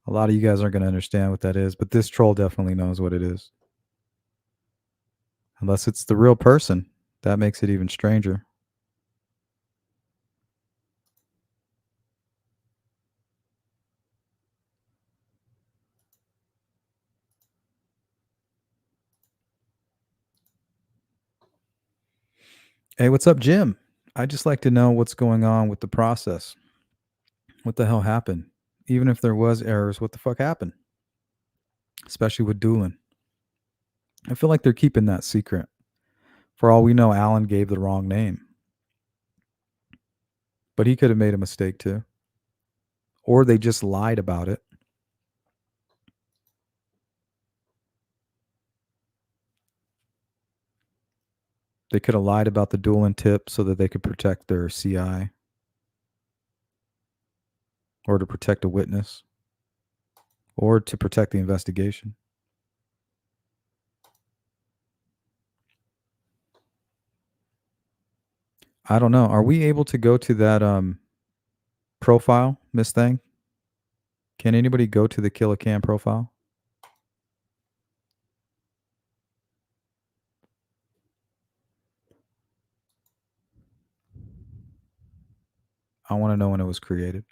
A lot of you guys aren't going to understand what that is, but this troll definitely knows what it is. Unless it's the real person. That makes it even stranger. Hey, what's up, Jim? I just like to know what's going on with the process. What the hell happened? Even if there was errors, what the fuck happened? Especially with Doolin. I feel like they're keeping that secret. For all we know, Alan gave the wrong name. But he could have made a mistake too. Or they just lied about it. They could have lied about the Doolin tip so that they could protect their CI or to protect a witness or to protect the investigation. I don't know. Are we able to go to that profile, Miss Thing? Can anybody go to the Kill a Cam profile? I want to know when it was created.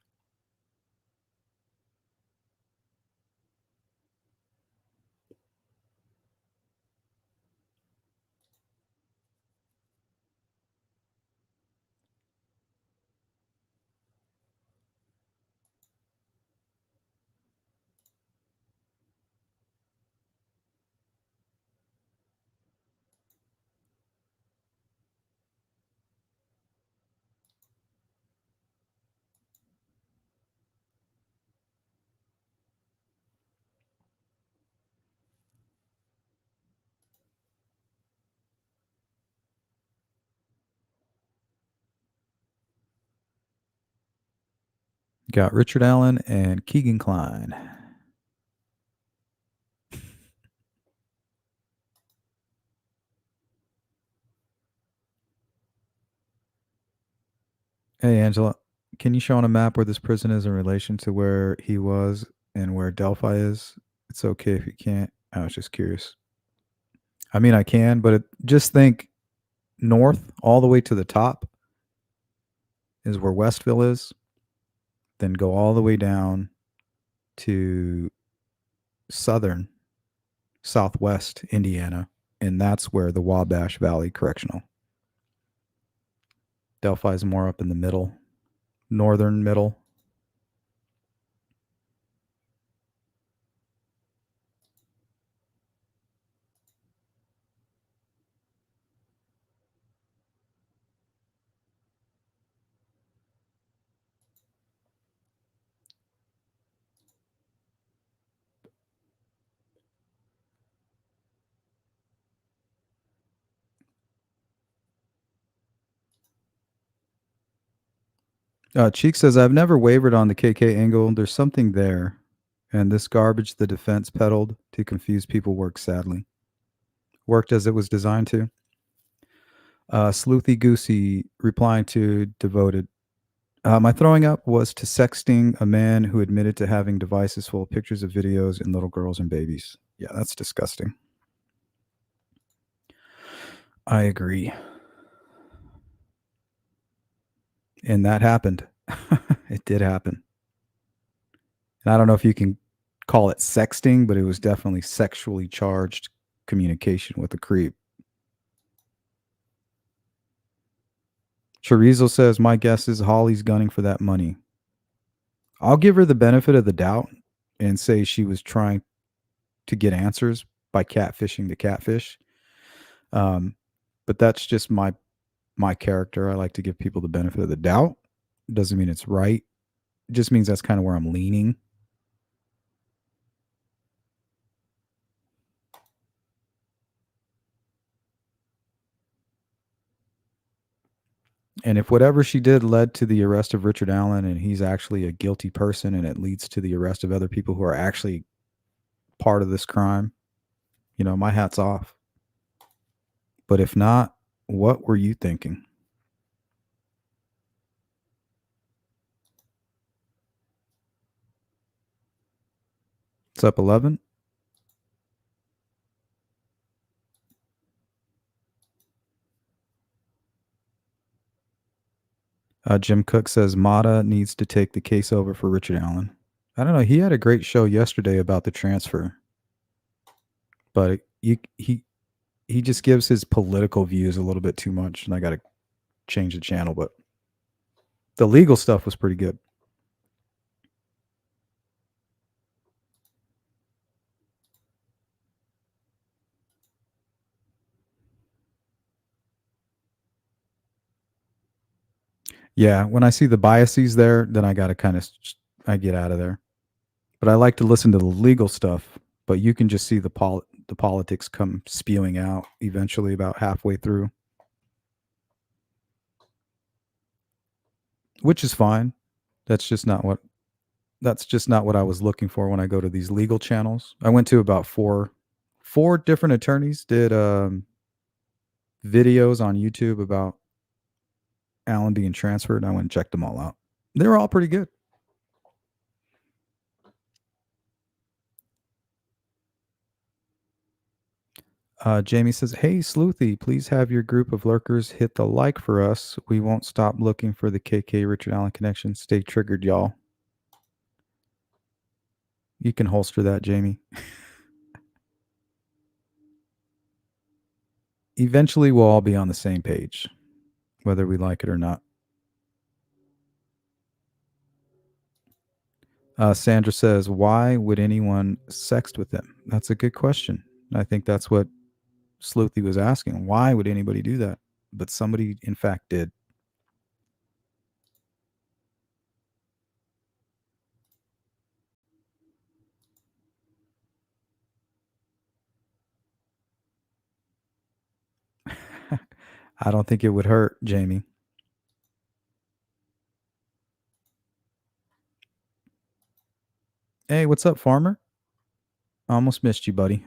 Got Richard Allen and Kegan Kline. Hey, Angela, can you show on a map where this prison is in relation to where he was and where Delphi is? It's okay if you can't. I was just curious. I mean, I can, but just think north all the way to the top is where Westville is. Then go all the way down to southwest Indiana, and that's where the Wabash Valley Correctional. Delphi's more up in the middle, northern middle. Cheek says, I've never wavered on the KK angle. There's something there. And this garbage the defense peddled to confuse people works sadly. Worked as it was designed to. Sleuthy Goosey replying to Devoted. My throwing up was to sexting a man who admitted to having devices full of pictures of videos and little girls and babies. Yeah, that's disgusting. I agree. And that happened. It did happen. And I don't know if you can call it sexting, but it was definitely sexually charged communication with a creep. Chorizo says, my guess is Holly's gunning for that money. I'll give her the benefit of the doubt and say she was trying to get answers by catfishing the catfish. But that's just my character. I like to give people the benefit of the doubt. Doesn't mean it's right. It just means that's kind of where I'm leaning. And if whatever she did led to the arrest of Richard Allen and he's actually a guilty person and it leads to the arrest of other people who are actually part of this crime, my hat's off. But if not, what were you thinking? It's up 11. Jim Cook says Mata needs to take the case over for Richard Allen. I don't know. He had a great show yesterday about the transfer, but he just gives his political views a little bit too much, and I got to change the channel. But the legal stuff was pretty good. Yeah, when I see the biases there, then I got to I get out of there. But I like to listen to the legal stuff. But you can just see the politics come spewing out eventually about halfway through, which is fine. That's just not what that's just not what I was looking for when I go to these legal channels. I went to about four different attorneys did videos on YouTube about Allen being transferred. I went and checked them all out. They were all pretty good. Jamie says, "Hey, Sleuthy, please have your group of lurkers hit the like for us. We won't stop looking for the KK Richard Allen connection. Stay triggered, y'all." You can holster that, Jamie. Eventually, we'll all be on the same page, whether we like it or not. Sandra says, "Why would anyone sext with him?" That's a good question. I think that's what Sleuthy was asking. Why would anybody do that? But somebody, in fact, did. I don't think it would hurt, Jamie. Hey, what's up, farmer? Almost missed you, buddy.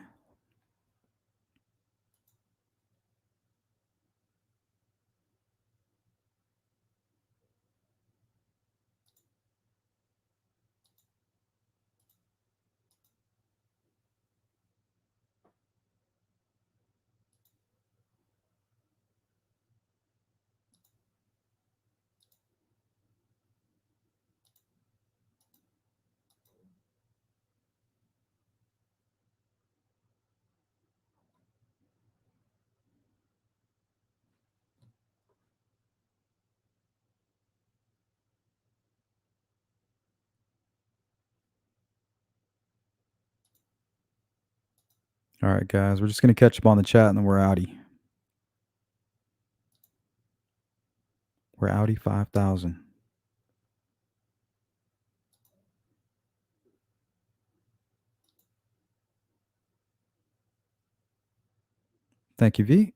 All right, guys, we're just gonna catch up on the chat and then we're outie. We're outie 5,000. Thank you, V.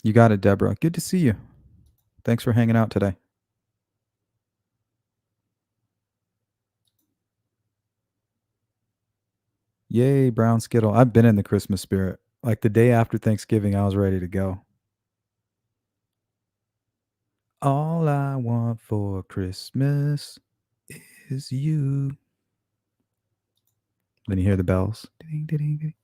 You got it, Deborah. Good to see you. Thanks for hanging out today. Yay, brown Skittle. I've been in the Christmas spirit. Like the day after Thanksgiving, I was ready to go. All I want for Christmas is you. Then you hear the bells. Ding, ding, ding, ding.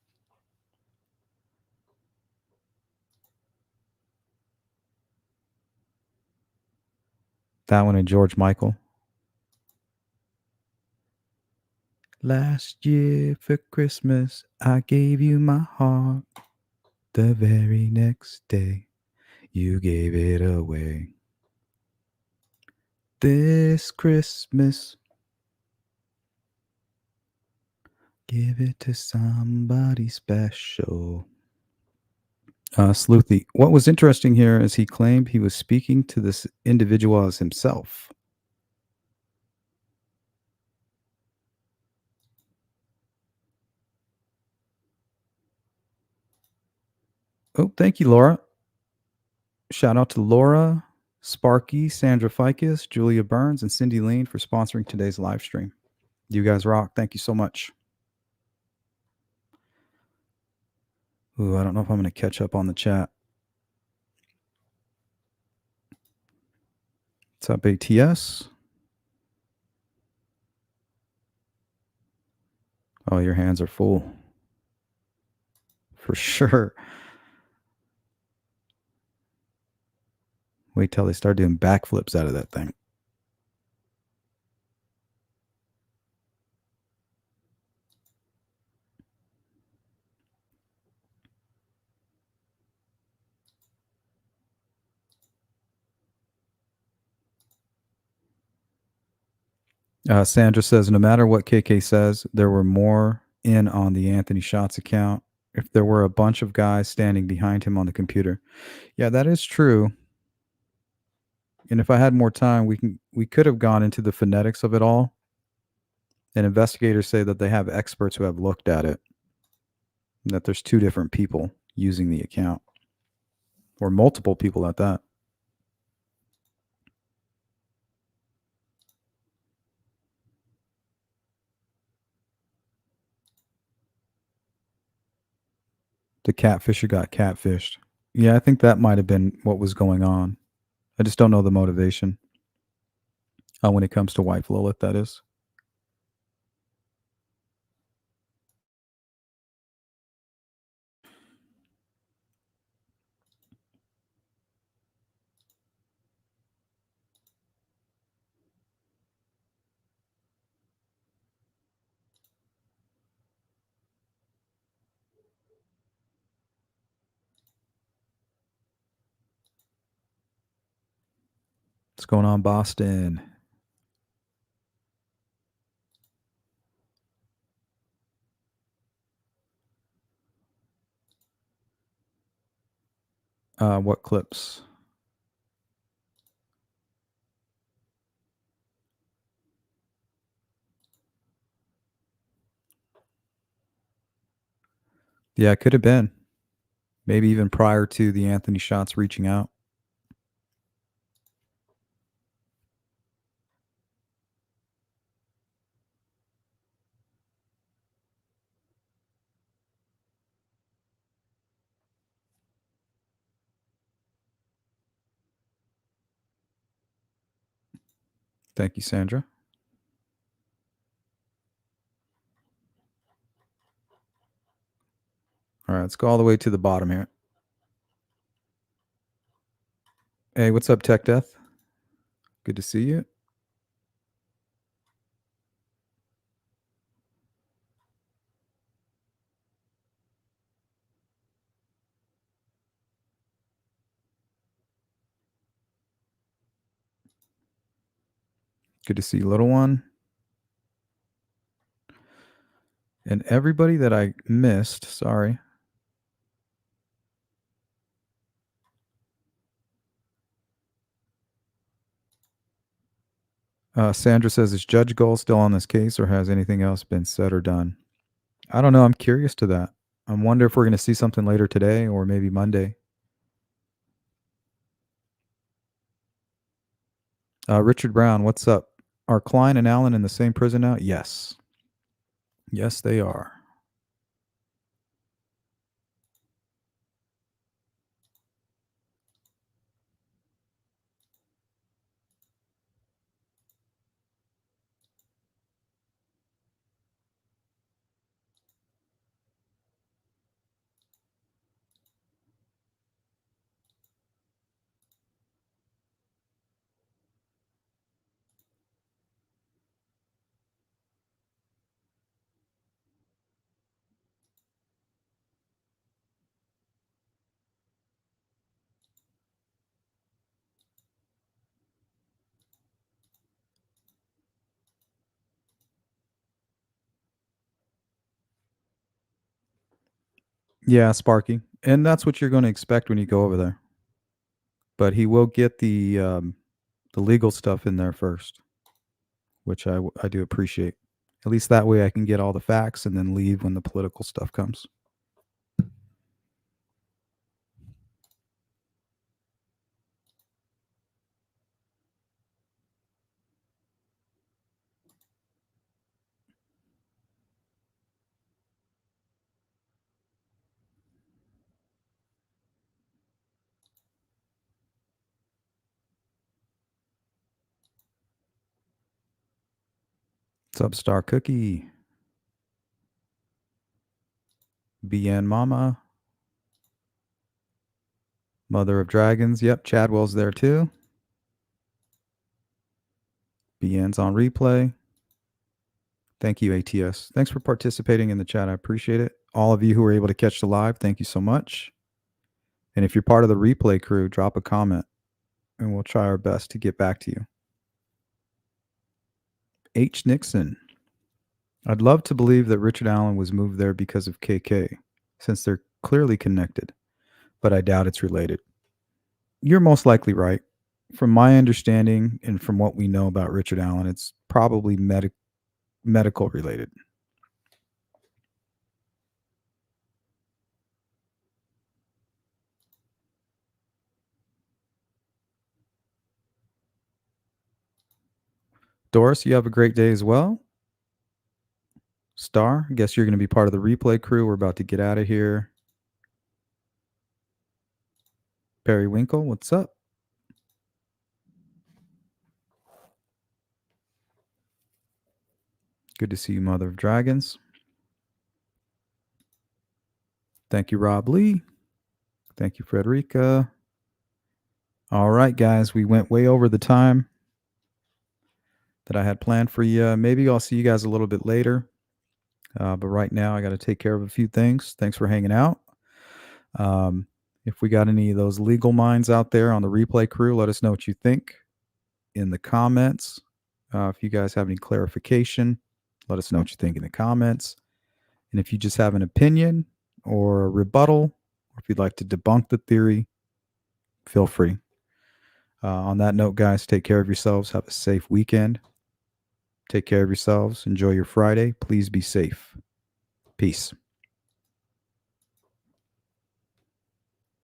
That one and George Michael. Last year for Christmas, I gave you my heart. The very next day, you gave it away. This Christmas, give it to somebody special. Sleuthy. What was interesting here is he claimed he was speaking to this individual as himself. Oh, thank you, Laura. Shout out to Laura, Sparky, Sandra Ficus, Julia Burns, and Cindy Lean for sponsoring today's live stream. You guys rock. Thank you so much. Ooh, I don't know if I'm going to catch up on the chat. What's up, ATS? Oh, your hands are full. For sure. Wait till they start doing backflips out of that thing. Sandra says, no matter what KK says, there were more in on the Anthony Shots account if there were a bunch of guys standing behind him on the computer. Yeah, that is true. And if I had more time, we could have gone into the phonetics of it all. And investigators say that they have experts who have looked at it, and that there's two different people using the account, or multiple people at that. The catfisher got catfished. Yeah, I think that might have been what was going on. I just don't know the motivation when it comes to wife Lilith, that is. What's going on, Boston? What clips? Yeah, it could have been. Maybe even prior to the Anthony Shots reaching out. Thank you, Sandra. All right, let's go all the way to the bottom here. Hey, what's up, Tech Death? Good to see you. Good to see you, little one. And everybody that I missed, sorry. Sandra says, is Judge Gold still on this case, or has anything else been said or done? I don't know. I'm curious to that. I wonder if we're going to see something later today or maybe Monday. Richard Brown, what's up? Are Kline and Allen in the same prison now? Yes. Yes, they are. Yeah, Sparky. And that's what you're going to expect when you go over there. But he will get the legal stuff in there first, which I do appreciate. At least that way I can get all the facts and then leave when the political stuff comes. What's up, Star Cookie? BN Mama. Mother of Dragons. Yep, Chadwell's there too. BN's on replay. Thank you, ATS. Thanks for participating in the chat. I appreciate it. All of you who were able to catch the live, thank you so much. And if you're part of the replay crew, drop a comment and we'll try our best to get back to you. H. Nixon. I'd love to believe that Richard Allen was moved there because of KK, since they're clearly connected, but I doubt it's related. You're most likely right. From my understanding and from what we know about Richard Allen, it's probably medical related. Doris, you have a great day as well. Star, I guess you're going to be part of the replay crew. We're about to get out of here. Perry Winkle, what's up? Good to see you, Mother of Dragons. Thank you, Rob Lee. Thank you, Frederica. All right, guys, we went way over the time that I had planned for you. Maybe I'll see you guys a little bit later. But right now, I got to take care of a few things. Thanks for hanging out. If we got any of those legal minds out there on the replay crew, let us know what you think in the comments. If you guys have any clarification, let us know what you think in the comments. And if you just have an opinion or a rebuttal, or if you'd like to debunk the theory, feel free. On that note, guys, take care of yourselves. Have a safe weekend. Take care of yourselves. Enjoy your Friday. Please be safe. Peace.